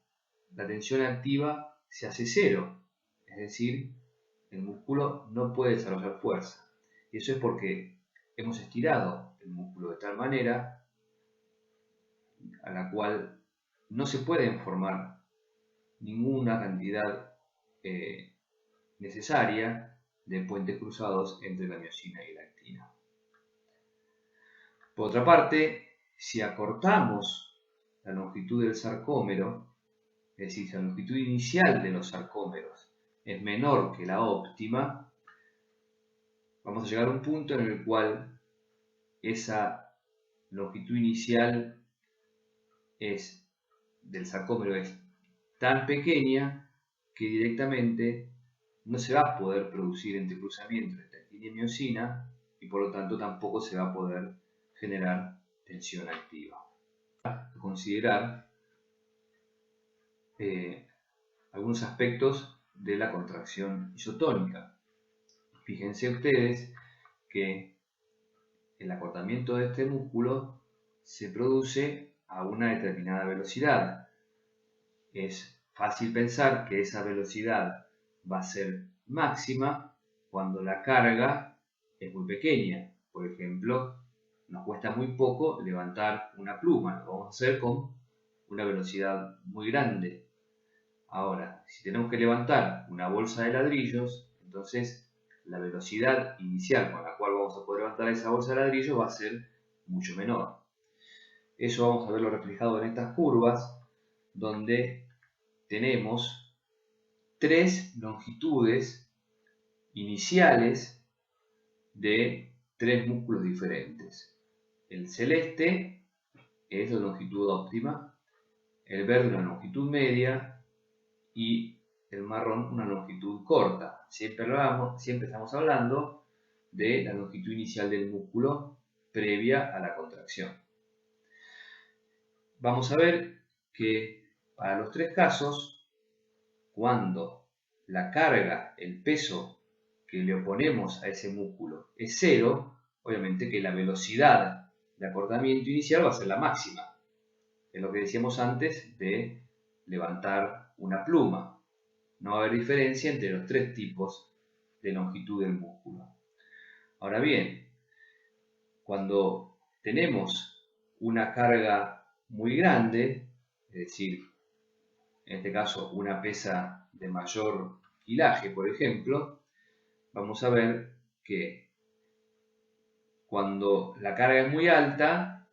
la tensión activa se hace cero, es decir, el músculo no puede desarrollar fuerza. Y eso es porque hemos estirado el músculo de tal manera a la cual no se pueden formar ninguna cantidad necesaria de puentes cruzados entre la miosina y la actina. Por otra parte, si acortamos la longitud del sarcómero, es decir, si la longitud inicial de los sarcómeros es menor que la óptima, vamos a llegar a un punto en el cual esa longitud inicial del sarcómero es tan pequeña que directamente no se va a poder producir entrecruzamiento entre actina y miosina y por lo tanto tampoco se va a poder generar tensión activa. Considerar algunos aspectos de la contracción isotónica. Fíjense ustedes que el acortamiento de este músculo se produce a una determinada velocidad. Es fácil pensar que esa velocidad va a ser máxima cuando la carga es muy pequeña. Por ejemplo, nos cuesta muy poco levantar una pluma, lo vamos a hacer con una velocidad muy grande. Ahora, si tenemos que levantar una bolsa de ladrillos, entonces la velocidad inicial con la cual vamos a poder levantar esa bolsa de ladrillos va a ser mucho menor. Eso vamos a verlo reflejado en estas curvas, donde tenemos tres longitudes iniciales de tres músculos diferentes. El celeste es la longitud óptima, el verde una longitud media y el marrón una longitud corta. Siempre estamos hablando de la longitud inicial del músculo previa a la contracción. Vamos a ver que para los tres casos, cuando la carga, el peso que le oponemos a ese músculo es cero, obviamente que la velocidad de acortamiento inicial va a ser la máxima. Es lo que decíamos antes de levantar una pluma. No va a haber diferencia entre los tres tipos de longitud del músculo. Ahora bien, cuando tenemos una carga muy grande, es decir, en este caso una pesa de mayor kilaje, por ejemplo, vamos a ver que cuando la carga es muy alta,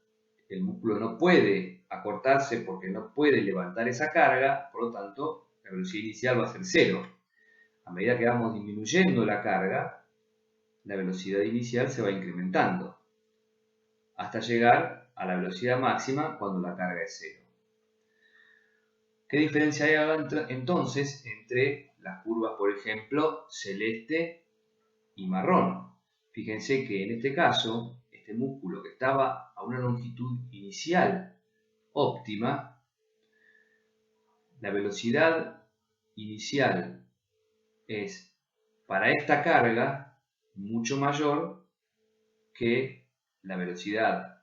el músculo no puede acortarse porque no puede levantar esa carga, por lo tanto, la velocidad inicial va a ser cero. A medida que vamos disminuyendo la carga, la velocidad inicial se va incrementando, hasta llegar a la velocidad máxima cuando la carga es cero. ¿Qué diferencia hay entonces entre las curvas, por ejemplo, celeste y marrón? Fíjense que en este caso, este músculo que estaba a una longitud inicial óptima, la velocidad inicial es para esta carga mucho mayor que la velocidad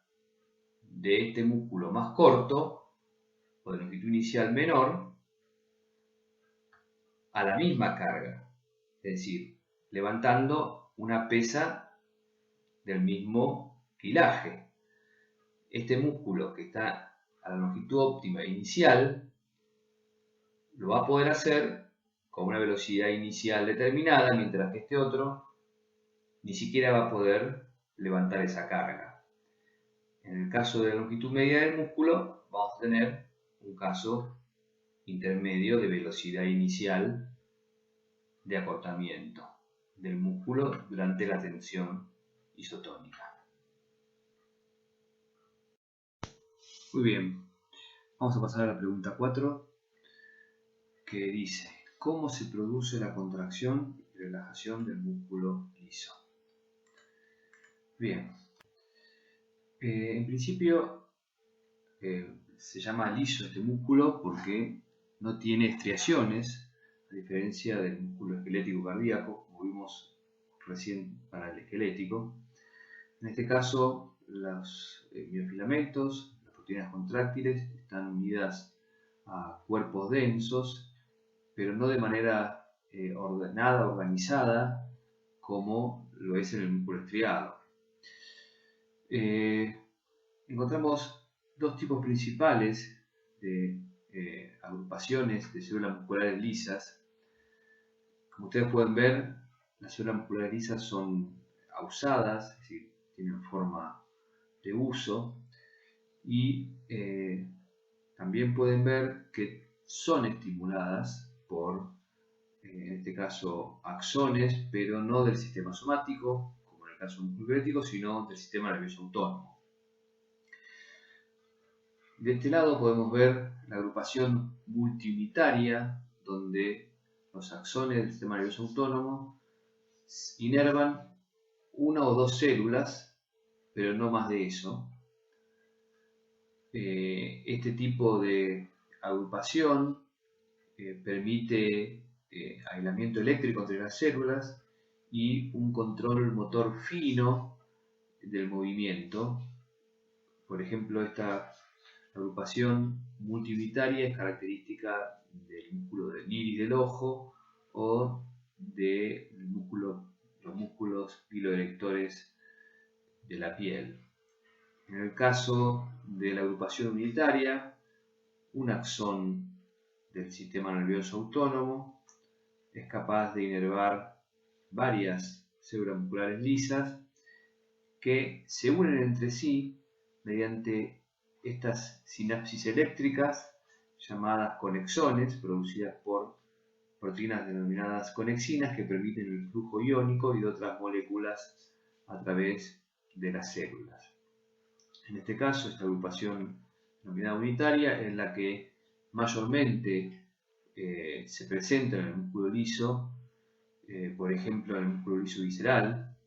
de este músculo más corto o de longitud inicial menor a la misma carga, es decir, levantando una pesa del mismo kilaje. Este músculo que está a la longitud óptima inicial lo va a poder hacer con una velocidad inicial determinada, mientras que este otro ni siquiera va a poder levantar esa carga. En el caso de la longitud media del músculo, vamos a tener un caso intermedio de velocidad inicial de acortamiento del músculo durante la tensión isotónica. Muy bien, vamos a pasar a la pregunta 4, que dice: ¿cómo se produce la contracción y relajación del músculo liso? Bien, en principio se llama liso este músculo porque no tiene estriaciones, a diferencia del músculo esquelético cardíaco, como vimos recién para el esquelético. En este caso, los miofilamentos, las proteínas contráctiles, están unidas a cuerpos densos, pero no de manera ordenada, organizada, como lo es en el músculo estriado. Encontramos dos tipos principales de agrupaciones de células musculares lisas. Como ustedes pueden ver, las células musculares lisas son ausadas, es decir, tienen forma de uso, y también pueden ver que son estimuladas por, en este caso, axones, pero no del sistema somático, como en el caso del músculo esquelético, sino del sistema nervioso autónomo. De este lado podemos ver la agrupación multiunitaria, donde los axones del sistema nervioso autónomo inervan una o dos células, pero no más de eso. Este tipo de agrupación permite aislamiento eléctrico entre las células y un control motor fino del movimiento. Por ejemplo, esta agrupación multiunitaria es característica del músculo del iris del ojo o de los músculos piloerectores de la piel. En el caso de la agrupación unitaria, un axón del sistema nervioso autónomo es capaz de inervar varias células musculares lisas que se unen entre sí mediante estas sinapsis eléctricas llamadas conexones, producidas por proteínas denominadas conexinas que permiten el flujo iónico y de otras moléculas a través de las células. En este caso, esta agrupación denominada unitaria es la que mayormente se presenta en el músculo liso, por ejemplo en el músculo liso visceral.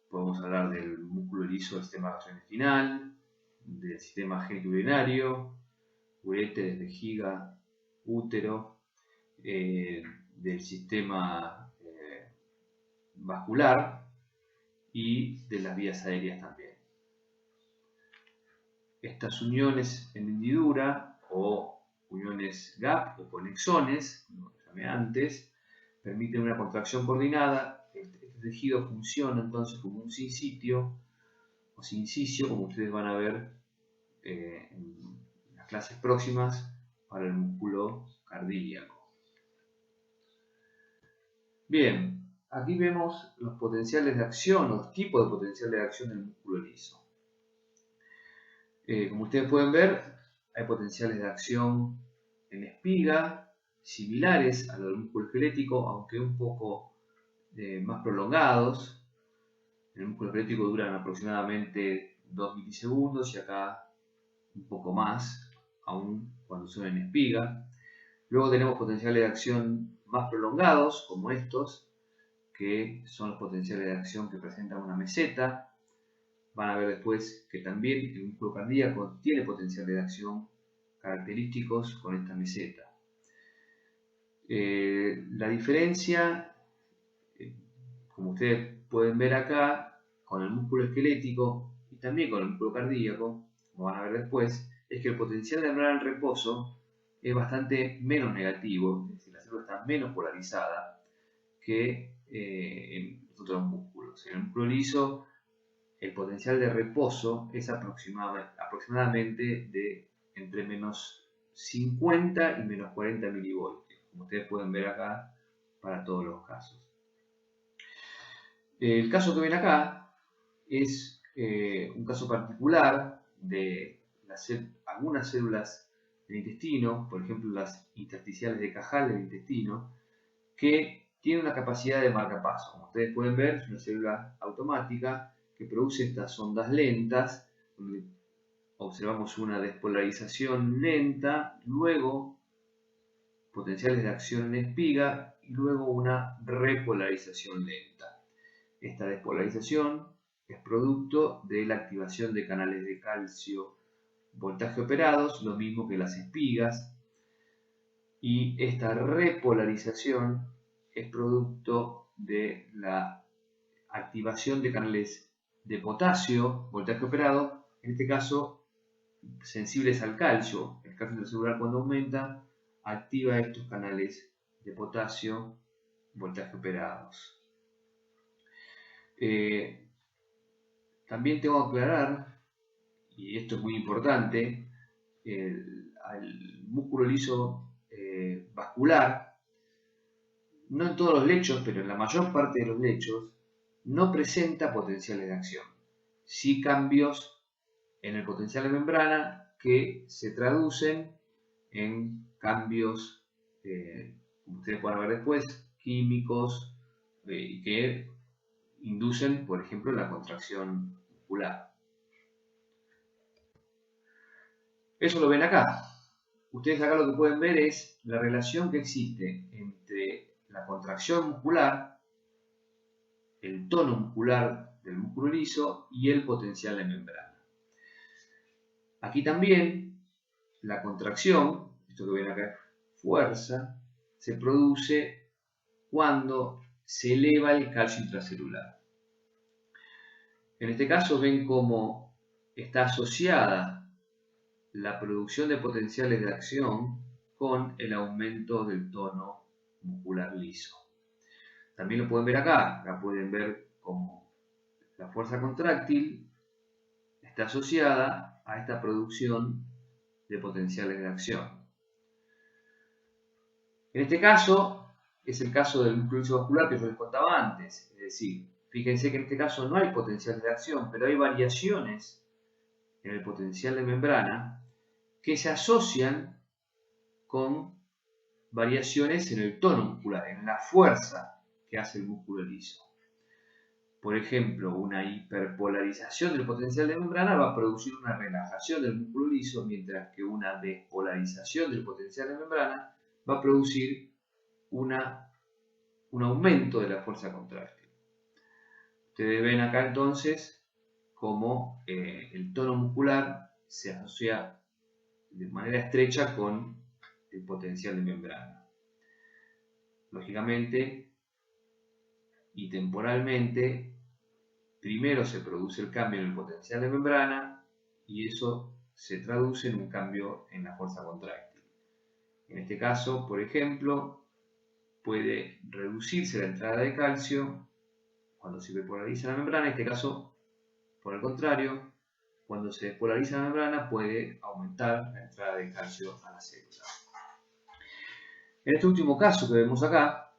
Podemos hablar del músculo liso del sistema gastrointestinal, del sistema genitourinario, ureter, vejiga, útero, del sistema vascular y de las vías aéreas también. Estas uniones en hendidura o uniones gap o conexones, como lo llamé antes, permiten una contracción coordinada. Este tejido funciona entonces como un sinsitio o sincicio, como ustedes van a ver en las clases próximas para el músculo cardíaco. Bien, aquí vemos los potenciales de acción, los tipos de potenciales de acción del músculo liso. Como ustedes pueden ver, hay potenciales de acción en espiga, similares a los del músculo esquelético, aunque un poco más prolongados. En el músculo esquelético duran aproximadamente 2 milisegundos y acá un poco más, aún cuando son en espiga. Luego tenemos potenciales de acción más prolongados, como estos, que son los potenciales de acción que presentan una meseta. Van a ver después que también el músculo cardíaco tiene potenciales de acción característicos con esta meseta. La diferencia, como ustedes pueden ver acá, con el músculo esquelético y también con el músculo cardíaco, como van a ver después, es que el potencial de entrar en reposo es bastante menos negativo, es decir, la célula está menos polarizada que en los otros músculos. En el músculo liso, el potencial de reposo es aproximadamente de entre menos 50 y menos 40 milivoltios, como ustedes pueden ver acá para todos los casos. El caso que ven acá es un caso particular de algunas células del intestino, por ejemplo las intersticiales de Cajal del intestino, que tienen una capacidad de marcapaso. Como ustedes pueden ver, es una célula automática que produce estas ondas lentas, donde observamos una despolarización lenta, luego potenciales de acción en espiga y luego una repolarización lenta. Esta despolarización es producto de la activación de canales de calcio voltaje operados, lo mismo que las espigas, y esta repolarización es producto de la activación de canales de potasio, voltaje operado, en este caso sensibles al calcio. El el calcio intracelular cuando aumenta, activa estos canales de potasio, voltaje operados. También tengo que aclarar, y esto es muy importante, al músculo liso vascular, no en todos los lechos, pero en la mayor parte de los lechos, no presenta potenciales de acción. Sí cambios en el potencial de membrana que se traducen en cambios, como ustedes pueden ver después, químicos, que inducen, por ejemplo, la contracción muscular. Eso lo ven acá. Ustedes acá lo que pueden ver es la relación que existe entre la contracción muscular, el tono muscular del músculo liso y el potencial de membrana. Aquí también la contracción, esto que ven acá, fuerza, se produce cuando se eleva el calcio intracelular. En este caso ven cómo está asociada la producción de potenciales de acción con el aumento del tono muscular liso. También lo pueden ver acá pueden ver cómo la fuerza contráctil está asociada a esta producción de potenciales de acción. En este caso, es el caso del músculo liso vascular que yo les contaba antes, es decir, fíjense que en este caso no hay potenciales de acción, pero hay variaciones en el potencial de membrana que se asocian con variaciones en el tono muscular, en la fuerza que hace el músculo liso. Por ejemplo, una hiperpolarización del potencial de membrana va a producir una relajación del músculo liso, mientras que una despolarización del potencial de membrana va a producir un aumento de la fuerza contráctil. Ustedes ven acá entonces cómo el tono muscular se asocia de manera estrecha con el potencial de membrana. Lógicamente y temporalmente, primero se produce el cambio en el potencial de membrana y eso se traduce en un cambio en la fuerza contráctil. En este caso, por ejemplo, puede reducirse la entrada de calcio cuando se despolariza la membrana. En este caso, por el contrario, cuando se despolariza la membrana puede aumentar la entrada de calcio a la célula. En este último caso que vemos acá,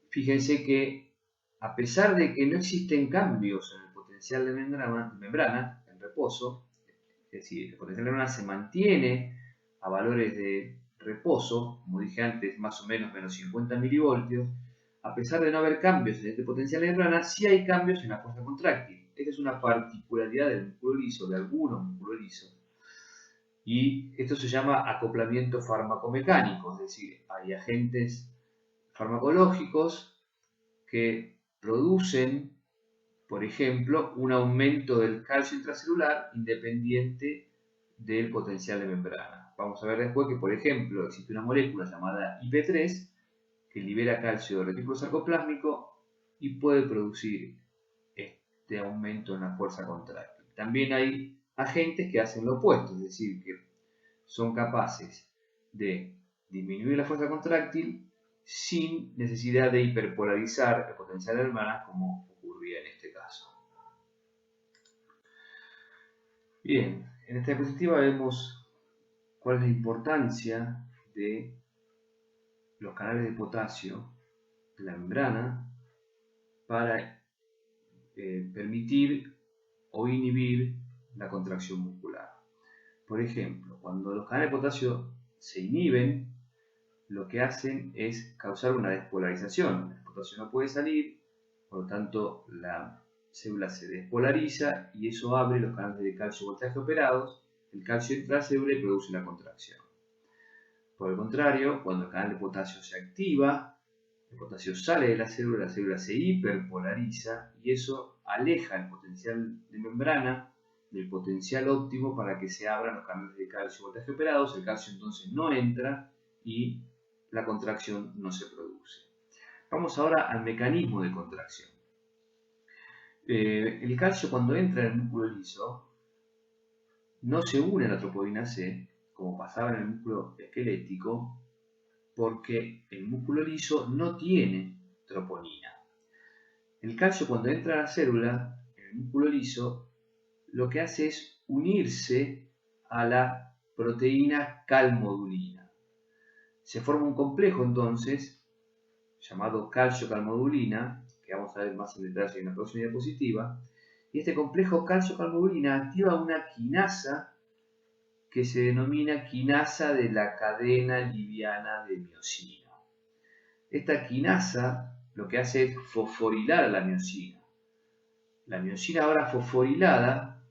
fíjense que a pesar de que no existen cambios en el potencial de membrana en reposo, es decir, el potencial de membrana se mantiene a valores de reposo, como dije antes, más o menos menos 50 milivoltios, a pesar de no haber cambios en este potencial de membrana, sí hay cambios en la fuerza contráctil. Esta es una particularidad del músculo liso, de algunos músculos lisos. Y esto se llama acoplamiento farmacomecánico, es decir, hay agentes farmacológicos que producen, por ejemplo, un aumento del calcio intracelular independiente del potencial de membrana. Vamos a ver después que, por ejemplo, existe una molécula llamada IP3 que libera calcio del retículo sarcoplásmico y puede producir este aumento en la fuerza contráctil. También hay agentes que hacen lo opuesto, es decir, que son capaces de disminuir la fuerza contráctil sin necesidad de hiperpolarizar el potencial de membrana como ocurría en este caso. Bien, en esta diapositiva vemos cuál es la importancia de los canales de potasio de la membrana para permitir o inhibir la contracción muscular. Por ejemplo, cuando los canales de potasio se inhiben, lo que hacen es causar una despolarización. El potasio no puede salir, por lo tanto la célula se despolariza y eso abre los canales de calcio voltaje operados, el calcio entra a la célula y produce la contracción. Por el contrario, cuando el canal de potasio se activa, el potasio sale de la célula se hiperpolariza y eso aleja el potencial de membrana del potencial óptimo para que se abran los canales de calcio voltaje operados, el calcio entonces no entra y la contracción no se produce. Vamos ahora al mecanismo de contracción. El calcio cuando entra en el músculo liso no se une a la troponina C, como pasaba en el músculo esquelético, porque el músculo liso no tiene troponina. El calcio, cuando entra a la célula, en el músculo liso, lo que hace es unirse a la proteína calmodulina. Se forma un complejo entonces, llamado calcio-calmodulina, que vamos a ver más en detalle en la próxima diapositiva, y este complejo calcio-calmodulina activa una quinasa que se denomina quinasa de la cadena liviana de miosina. Esta quinasa lo que hace es fosforilar a la miosina. La miosina ahora fosforilada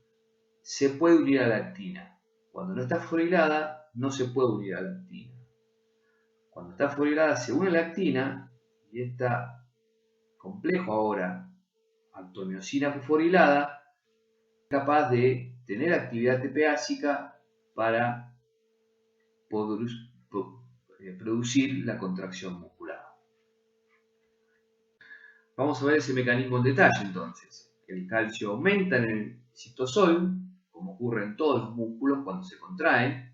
se puede unir a la actina. Cuando no está fosforilada, no se puede unir a la actina. Cuando está fosforilada, se une a la actina y este complejo ahora, actomiosina fosforilada, es capaz de tener actividad TPásica para producir la contracción muscular. Vamos a ver ese mecanismo en detalle entonces. El calcio aumenta en el citosol, como ocurre en todos los músculos cuando se contraen.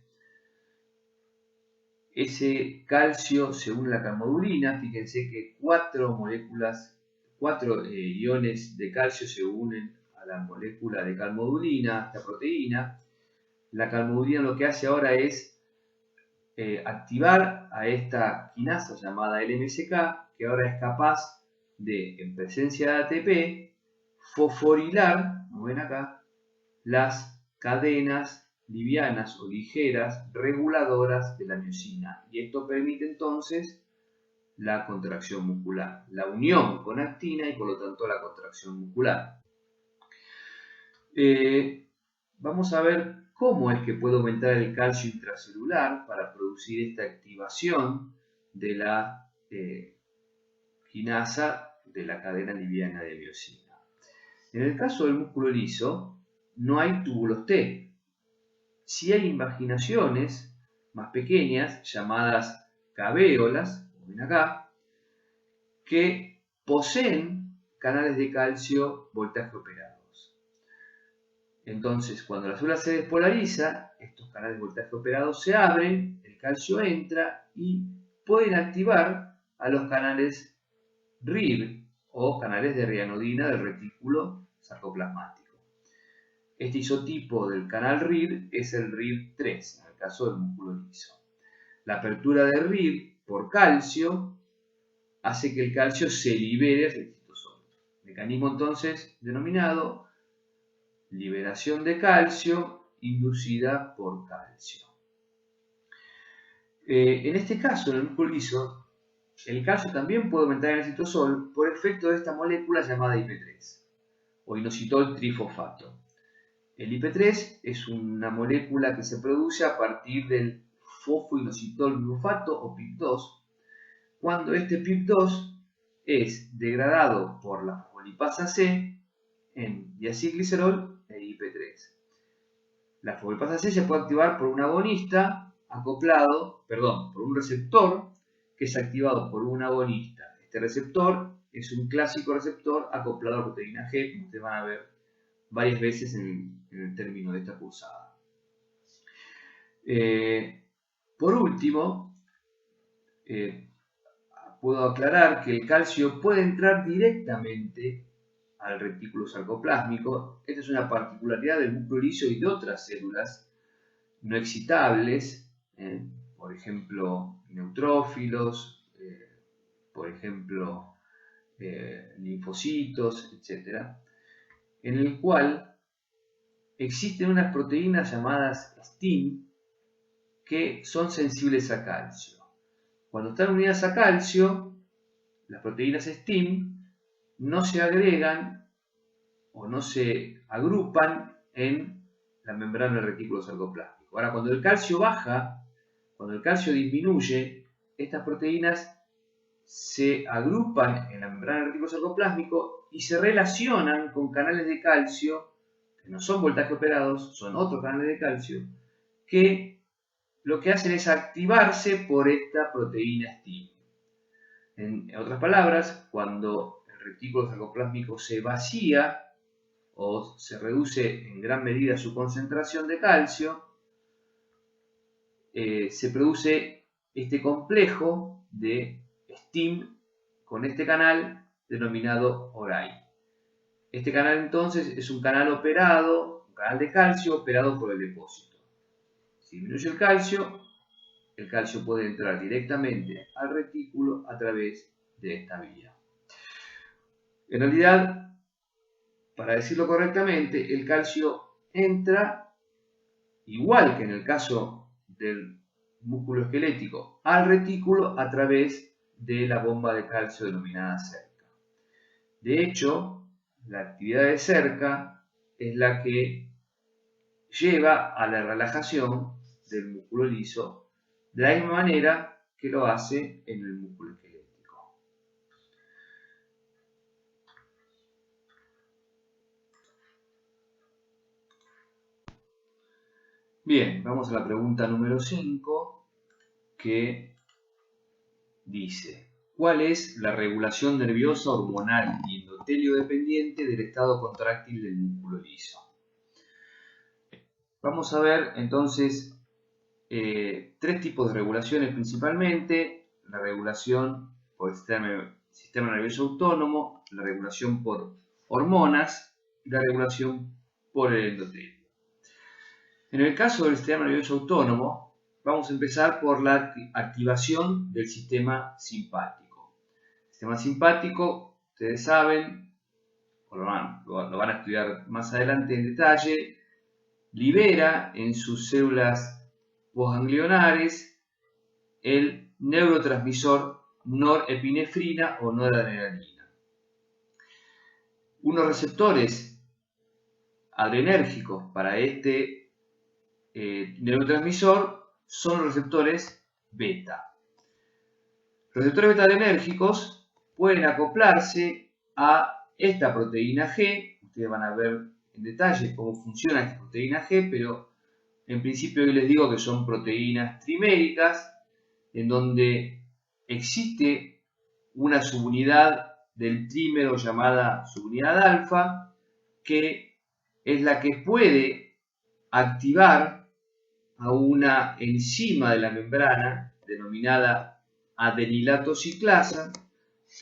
Ese calcio se une a la calmodulina. Fíjense que cuatro iones de calcio se unen a la molécula de calmodulina, esta proteína. La calmodulina lo que hace ahora es activar a esta quinasa llamada LMSK, que ahora es capaz de, en presencia de ATP, fosforilar, como ven acá, las cadenas livianas o ligeras reguladoras de la miosina. Y esto permite entonces la contracción muscular, la unión con actina y por lo tanto la contracción muscular. Vamos a ver cómo es que puede aumentar el calcio intracelular para producir esta activación de la quinasa de la cadena liviana de miosina. En el caso del músculo liso, no hay túbulos T. Sí hay invaginaciones más pequeñas, llamadas cavéolas, como ven acá, que poseen canales de calcio voltaje operados. Entonces, cuando la célula se despolariza, estos canales de voltaje operados se abren, el calcio entra y pueden activar a los canales RIR o canales de rianodina del retículo sarcoplasmático. Este isotipo del canal RIR es el RIR3, en el caso del músculo liso. La apertura de RIR por calcio hace que el calcio se libere del citosol. Mecanismo entonces denominado liberación de calcio inducida por calcio. En este caso, en el músculo liso, el calcio también puede aumentar en el citosol por efecto de esta molécula llamada IP3 o inositol trifosfato. El IP3 es una molécula que se produce a partir del fosfoinositol glutato o PIP2, cuando este PIP2 es degradado por la fosfolipasa C en diacilglicerol e IP3. La fosfolipasa C se puede activar por un agonista por un receptor que es activado por un agonista. Este receptor es un clásico receptor acoplado a proteína G, como ustedes van a ver varias veces en el término de esta cursada. Por último, puedo aclarar que el calcio puede entrar directamente al retículo sarcoplásmico. Esta es una particularidad del músculo liso y de otras células no excitables, por ejemplo, neutrófilos, por ejemplo, linfocitos, etc., en el cual existen unas proteínas llamadas STIM que son sensibles a calcio. Cuando están unidas a calcio, las proteínas STIM no se agregan o no se agrupan en la membrana del retículo sarcoplásmico. Ahora, cuando el calcio baja, cuando el calcio disminuye, estas proteínas se agrupan en la membrana del retículo sarcoplásmico y se relacionan con canales de calcio que no son voltaje operados, son otros canales de calcio, que lo que hacen es activarse por esta proteína STIM. En otras palabras, cuando el retículo sarcoplásmico se vacía o se reduce en gran medida su concentración de calcio, se produce este complejo de STIM con este canal denominado ORAI. Este canal entonces es un canal operado, un canal de calcio operado por el depósito. Si disminuye el calcio puede entrar directamente al retículo a través de esta vía. En realidad, para decirlo correctamente, el calcio entra, igual que en el caso del músculo esquelético, al retículo a través de la bomba de calcio denominada cerca. De hecho, la actividad de cerca es la que lleva a la relajación del músculo liso de la misma manera que lo hace en el músculo esquelético. Bien, vamos a la pregunta número 5, que dice: ¿cuál es la regulación nerviosa, hormonal y endotelio dependiente del estado contráctil del músculo liso? Vamos a ver entonces tres tipos de regulaciones principalmente: la regulación por el sistema nervioso autónomo, la regulación por hormonas y la regulación por el endotelio. En el caso del sistema nervioso autónomo, vamos a empezar por la activación del sistema simpático. El sistema simpático, ustedes saben, o lo van a estudiar más adelante en detalle, libera en sus células postganglionares el neurotransmisor norepinefrina o noradrenalina. Unos receptores adrenérgicos para este neurotransmisor son los receptores beta. Los receptores beta adrenérgicos pueden acoplarse a esta proteína G. Ustedes van a ver en detalle cómo funciona esta proteína G, pero en principio yo les digo que son proteínas triméricas, en donde existe una subunidad del trímero llamada subunidad alfa, que es la que puede activar a una enzima de la membrana denominada adenilato ciclasa,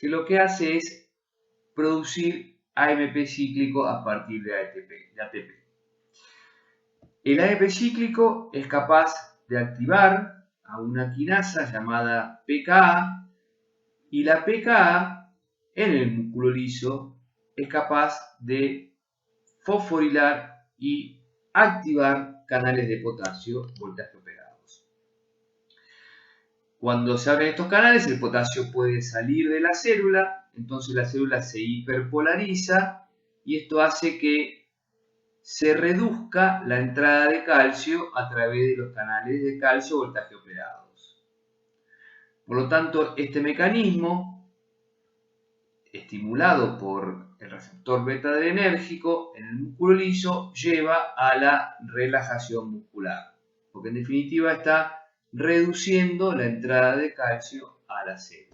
que lo que hace es producir AMP cíclico a partir de ATP. El AMP cíclico es capaz de activar a una quinasa llamada PKA, y la PKA en el músculo liso es capaz de fosforilar y activar canales de potasio voltaje operados. Cuando se abren estos canales, el potasio puede salir de la célula, entonces la célula se hiperpolariza y esto hace que se reduzca la entrada de calcio a través de los canales de calcio voltaje operados. Por lo tanto, este mecanismo, estimulado por el receptor beta adrenérgico en el músculo liso, lleva a la relajación muscular, porque en definitiva está reduciendo la entrada de calcio a la célula.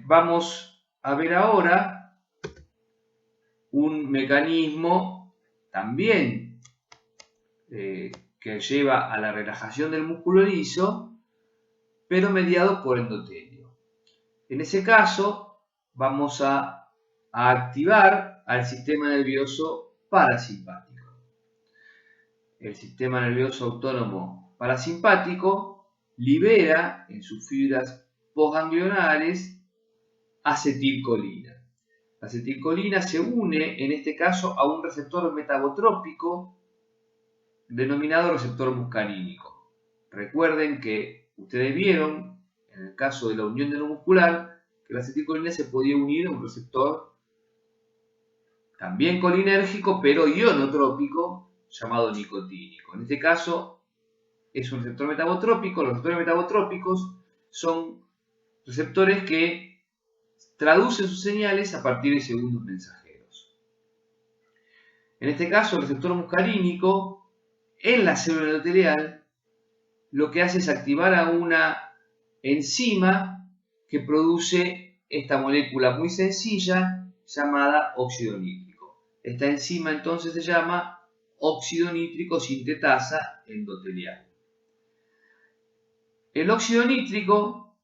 Vamos a ver ahora un mecanismo también que lleva a la relajación del músculo liso, pero mediado por endotelio. En ese caso, vamos a activar al sistema nervioso parasimpático. El sistema nervioso autónomo parasimpático libera en sus fibras postganglionares acetilcolina. La acetilcolina se une en este caso a un receptor metabotrópico denominado receptor muscarínico. Recuerden que ustedes vieron en el caso de la unión neuromuscular que la acetilcolina se podía unir a un receptor también colinérgico pero ionotrópico llamado nicotínico. En este caso es un receptor metabotrópico. Los receptores metabotrópicos son receptores que traducen sus señales a partir de segundos mensajeros. En este caso el receptor muscarínico en la célula endotelial lo que hace es activar a una enzima que produce esta molécula muy sencilla llamada óxido nítrico. Esta enzima entonces se llama óxido nítrico sintetasa endotelial. El óxido nítrico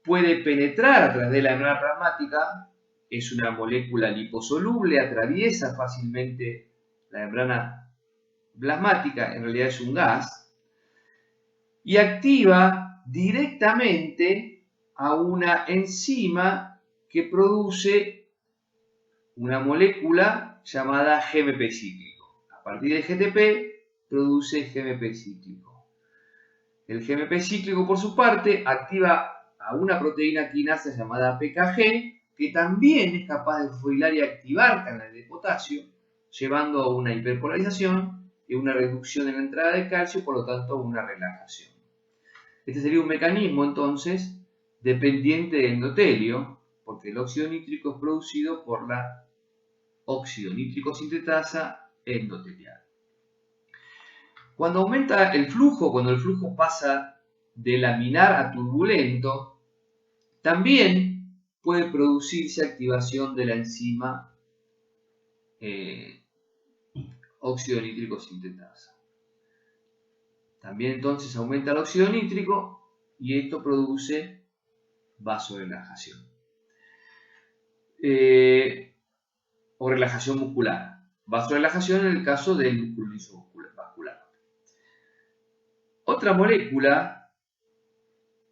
puede penetrar a través de la membrana plasmática, es una molécula liposoluble, atraviesa fácilmente la membrana plasmática, en realidad es un gas, y activa directamente a una enzima que produce una molécula llamada GMP cíclico. A partir de GTP produce GMP cíclico. El GMP cíclico, por su parte, activa a una proteína quinasa llamada PKG, que también es capaz de fosforilar y activar canales de potasio, llevando a una hiperpolarización y una reducción en la entrada de calcio, por lo tanto una relajación. Este sería un mecanismo entonces dependiente del endotelio, porque el óxido nítrico es producido por la óxido nítrico sintetasa endotelial. Cuando aumenta el flujo, cuando el flujo pasa de laminar a turbulento, también puede producirse activación de la enzima óxido nítrico sintetasa. También entonces aumenta el óxido nítrico y esto produce vasorelajación o relajación muscular. Vasorelajación en el caso del músculo liso vascular. Otra molécula,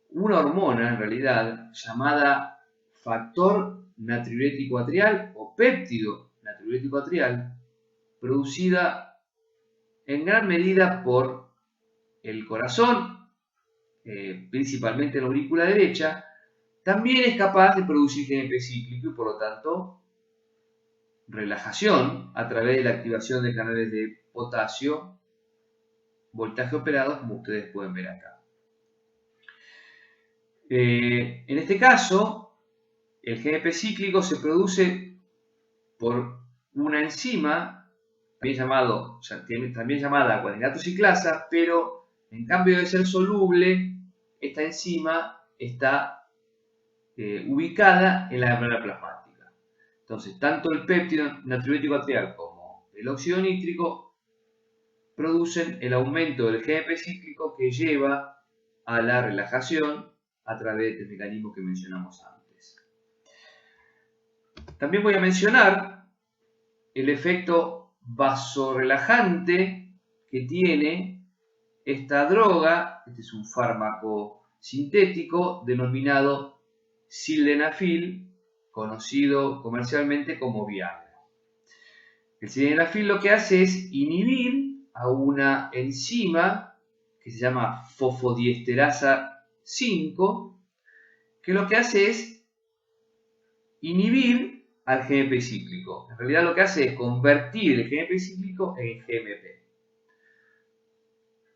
una hormona en realidad, llamada factor natriurético atrial o péptido natriurético atrial, producida en gran medida por el corazón, principalmente en la aurícula derecha, también es capaz de producir GMP cíclico y por lo tanto relajación a través de la activación de canales de potasio, voltaje operado, como ustedes pueden ver acá. En este caso, el GMP cíclico se produce por una enzima también llamada guaninato ciclasa, pero en cambio de ser soluble, esta enzima está ubicada en la membrana plasmática. Entonces, tanto el péptido natriurético atrial como el óxido nítrico producen el aumento del GMP cíclico que lleva a la relajación a través del mecanismo que mencionamos antes. También voy a mencionar el efecto vasorelajante que tiene esta droga. Este es un fármaco sintético denominado sildenafil, conocido comercialmente como Viagra. El sildenafil lo que hace es inhibir a una enzima que se llama fosfodiesterasa 5, que lo que hace es inhibir al GMP cíclico. En realidad lo que hace es convertir el GMP cíclico en GMP.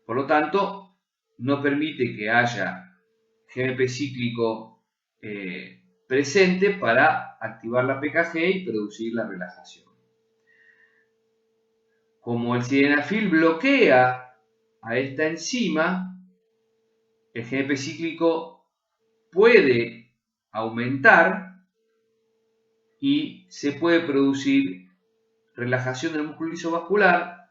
Por lo tanto, no permite que haya GMP cíclico presente para activar la PKG y producir la relajación. Como el sildenafil bloquea a esta enzima, el GMP cíclico puede aumentar y se puede producir relajación del músculo liso vascular.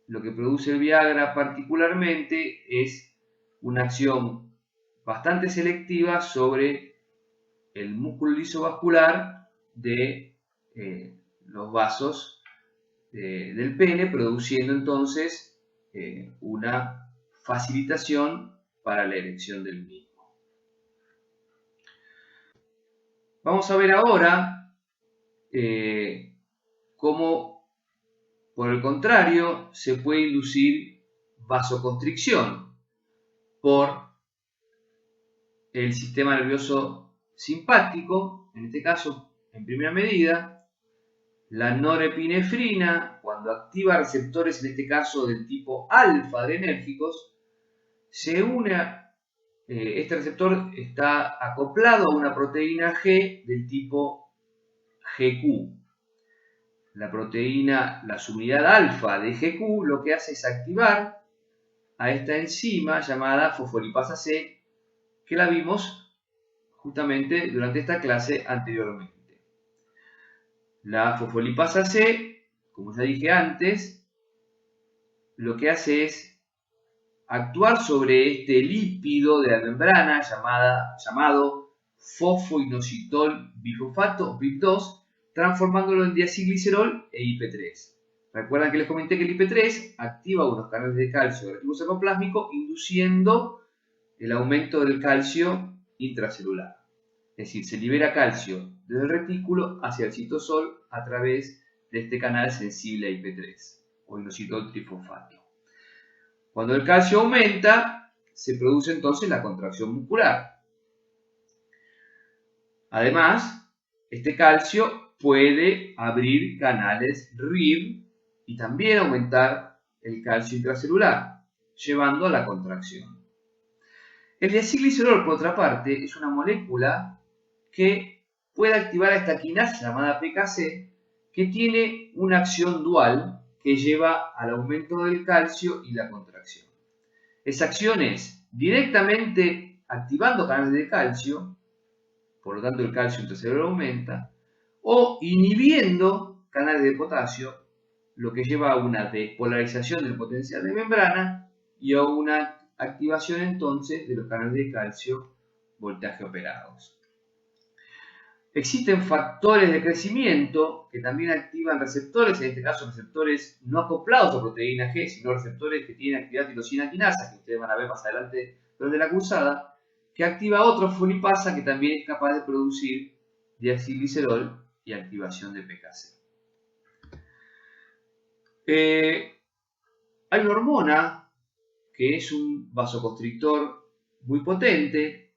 Lo que produce el Viagra particularmente es una acción bastante selectiva sobre el músculo liso vascular de los vasos del pene, produciendo entonces una facilitación para la erección del mismo. Vamos a ver ahora cómo, por el contrario, se puede inducir vasoconstricción por el sistema nervioso simpático, en este caso, en primera medida, la norepinefrina, cuando activa receptores, en este caso del tipo alfa adrenérgicos, se une este receptor está acoplado a una proteína G del tipo GQ. La subunidad alfa de GQ lo que hace es activar a esta enzima llamada fosfolipasa C, que la vimos justamente durante esta clase anteriormente. La fosfolipasa C, como ya dije antes, lo que hace es actuar sobre este lípido de la membrana llamado fosfoinositol bifosfato, BIP2, transformándolo en diacilglicerol e IP3. Recuerdan que les comenté que el IP3 activa unos canales de calcio del reticulo sarcoplásmico, induciendo el aumento del calcio intracelular. Es decir, se libera calcio desde el retículo hacia el citosol a través de este canal sensible a IP3 o inositol trifosfato. Cuando el calcio aumenta, se produce entonces la contracción muscular. Además, este calcio puede abrir canales RIR y también aumentar el calcio intracelular, llevando a la contracción. El diacilglicerol, por otra parte, es una molécula que puede activar a esta quinasa llamada PKC, que tiene una acción dual que lleva al aumento del calcio y la contracción. Esa acción es directamente activando canales de calcio, por lo tanto el calcio intracelular aumenta, o inhibiendo canales de potasio, lo que lleva a una despolarización del potencial de membrana y a una activación entonces de los canales de calcio voltaje operados. Existen factores de crecimiento que también activan receptores, en este caso receptores no acoplados a proteína G, sino receptores que tienen actividad tirosina quinasa, que ustedes van a ver más adelante durante la cursada, que activa otro fosfolipasa que también es capaz de producir diacilglicerol y activación de PKC. Hay una hormona que es un vasoconstrictor muy potente,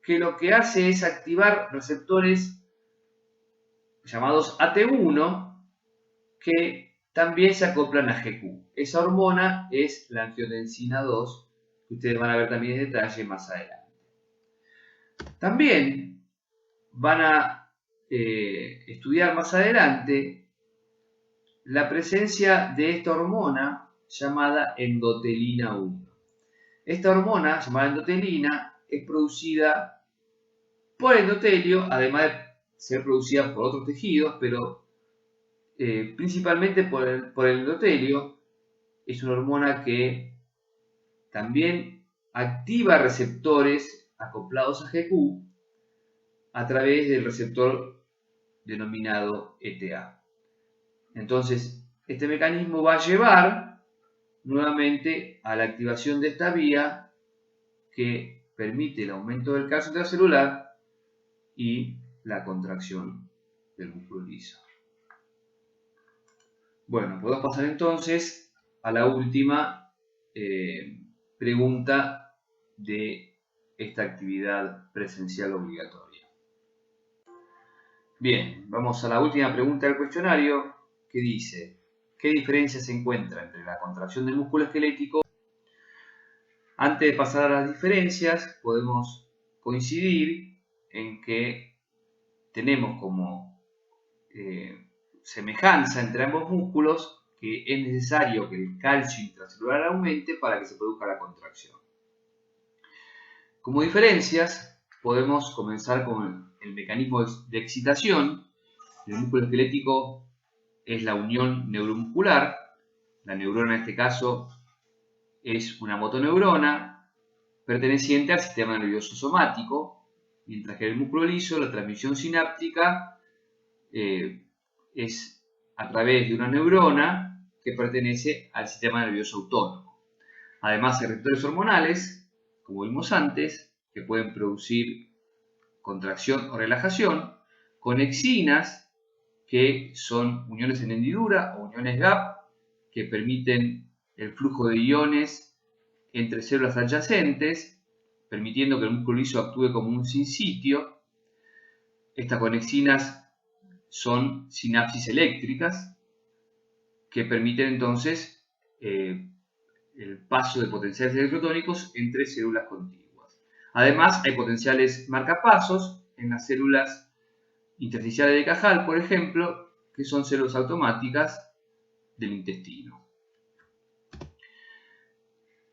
que lo que hace es activar receptores llamados AT1, que también se acoplan a GQ. Esa hormona es la angiotensina 2, que ustedes van a ver también en detalle más adelante. También van a estudiar más adelante la presencia de esta hormona llamada endotelina 1. Esta hormona llamada endotelina es producida por el endotelio, además de ser producida por otros tejidos, pero principalmente por el endotelio. Es una hormona que también activa receptores acoplados a GQ a través del receptor denominado ETA. Entonces, este mecanismo va a llevar nuevamente a la activación de esta vía que permite el aumento del calcio intracelular y la contracción del músculo liso. Bueno, podemos pasar entonces a la última pregunta de esta actividad presencial obligatoria. Bien, vamos a la última pregunta del cuestionario que dice: ¿qué diferencia se encuentra entre la contracción del músculo esquelético? Antes de pasar a las diferencias, podemos coincidir en que tenemos como semejanza entre ambos músculos que es necesario que el calcio intracelular aumente para que se produzca la contracción. Como diferencias, podemos comenzar con el mecanismo de excitación. El músculo esquelético es la unión neuromuscular. La neurona en este caso es una motoneurona perteneciente al sistema nervioso somático, mientras que el músculo liso, la transmisión sináptica es a través de una neurona que pertenece al sistema nervioso autónomo. Además, hay receptores hormonales, como vimos antes, que pueden producir contracción o relajación, conexinas, que son uniones en hendidura o uniones gap, que permiten el flujo de iones entre células adyacentes, permitiendo que el músculo liso actúe como un sinsitio. Estas conexinas son sinapsis eléctricas que permiten entonces el paso de potenciales electrotónicos entre células contiguas. Además, hay potenciales marcapasos en las células intersticiales de Cajal, por ejemplo, que son células automáticas del intestino.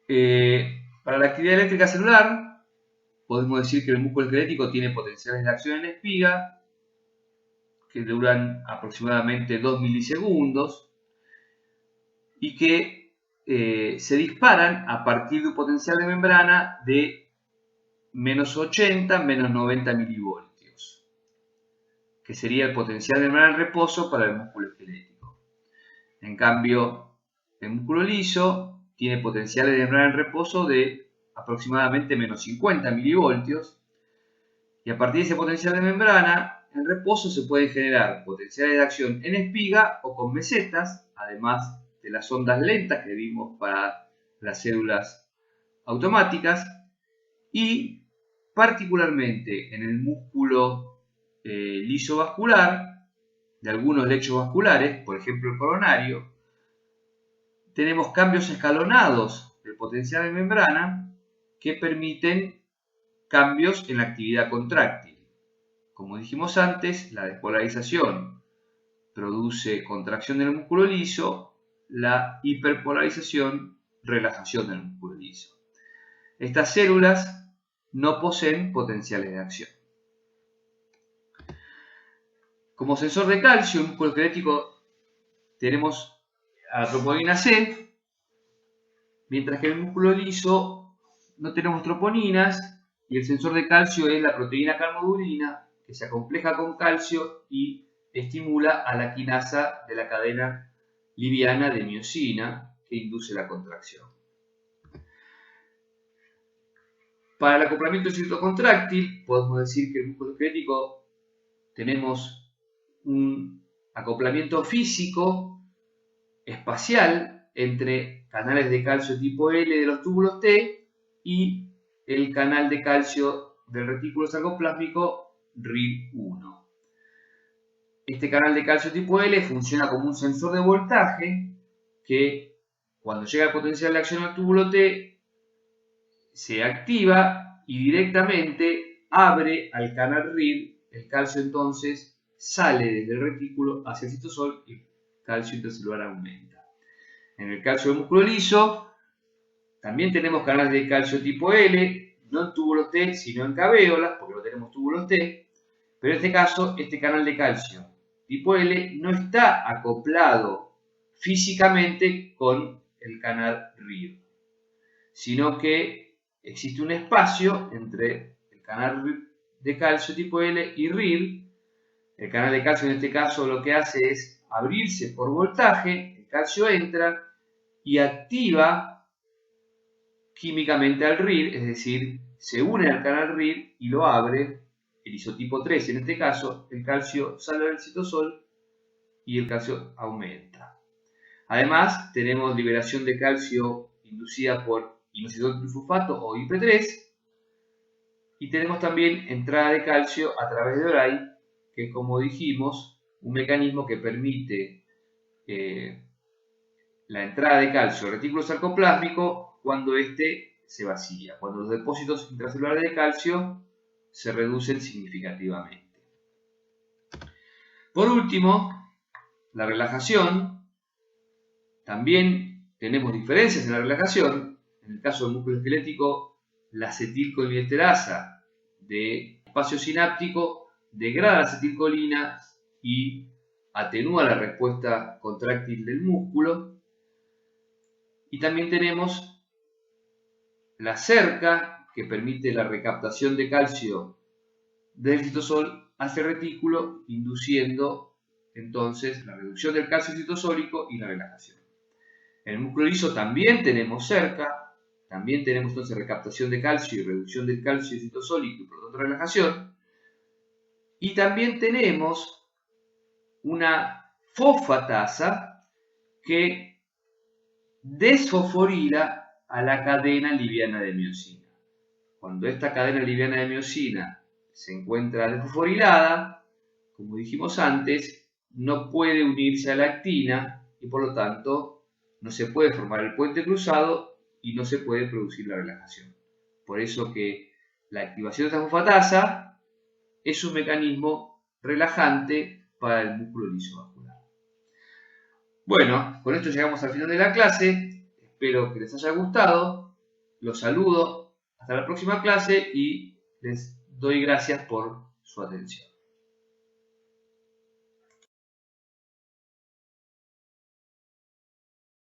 Para la actividad eléctrica celular, podemos decir que el músculo esquelético tiene potenciales de acción en la espiga que duran aproximadamente 2 milisegundos y que se disparan a partir de un potencial de membrana de menos 80, menos 90 milivoltios, que sería el potencial de membrana en reposo para el músculo esquelético. En cambio, el músculo liso tiene potenciales de membrana en reposo de aproximadamente menos 50 milivoltios, y a partir de ese potencial de membrana en reposo se pueden generar potenciales de acción en espiga o con mesetas, además de las ondas lentas que vimos para las células automáticas, y particularmente en el músculo liso vascular de algunos lechos vasculares, por ejemplo el coronario, tenemos cambios escalonados del potencial de membrana que permiten cambios en la actividad contráctil. Como dijimos antes, la despolarización produce contracción del músculo liso, la hiperpolarización, relajación del músculo liso. Estas células no poseen potenciales de acción. Como sensor de calcio en músculo esquelético tenemos a la troponina C, mientras que en el músculo liso no tenemos troponinas, y el sensor de calcio es la proteína calmodulina, que se acompleja con calcio y estimula a la quinasa de la cadena liviana de miosina, que induce la contracción. Para el acoplamiento citocontráctil, podemos decir que en el músculo esquelético tenemos un acoplamiento físico espacial entre canales de calcio tipo L de los túbulos T y el canal de calcio del retículo sarcoplásmico RIR1. Este canal de calcio tipo L funciona como un sensor de voltaje que, cuando llega el potencial de acción al túbulo T, se activa y directamente abre al canal RIR. El calcio entonces sale desde el retículo hacia el citosol y el calcio intracelular aumenta. En el calcio del músculo liso también tenemos canales de calcio tipo L, no en túbulos T, sino en cavéolas, porque no tenemos túbulos T, pero en este caso, este canal de calcio tipo L no está acoplado físicamente con el canal RIR, sino que existe un espacio entre el canal de calcio tipo L y RIR. El canal de calcio en este caso lo que hace es abrirse por voltaje, el calcio entra y activa químicamente al RIR, es decir, se une al canal RIR y lo abre, el isotipo 3 en este caso, el calcio sale del citosol y el calcio aumenta. Además, tenemos liberación de calcio inducida por inositol trifosfato o IP3, y tenemos también entrada de calcio a través de ORAI, que, como dijimos, un mecanismo que permite la entrada de calcio al retículo sarcoplásmico cuando éste se vacía, cuando los depósitos intracelulares de calcio se reducen significativamente. Por último, la relajación. También tenemos diferencias en la relajación. En el caso del músculo esquelético, la acetilcoliniterasa de espacio sináptico degrada la acetilcolina y atenúa la respuesta contráctil del músculo. Y también tenemos la cerca, que permite la recaptación de calcio del citosol hacia el retículo, induciendo entonces la reducción del calcio citosólico y la relajación. En el músculo liso también tenemos cerca, también tenemos entonces recaptación de calcio y reducción del calcio citosólico y por lo tanto relajación. Y también tenemos una fosfatasa que desfosforila a la cadena liviana de miosina. Cuando esta cadena liviana de miosina se encuentra desfosforilada, como dijimos antes, no puede unirse a la actina y por lo tanto no se puede formar el puente cruzado y no se puede producir la relajación. Por eso que la activación de esta fosfatasa es un mecanismo relajante para el músculo liso vascular. Bueno, con esto llegamos al final de la clase. Espero que les haya gustado. Los saludo hasta la próxima clase y les doy gracias por su atención.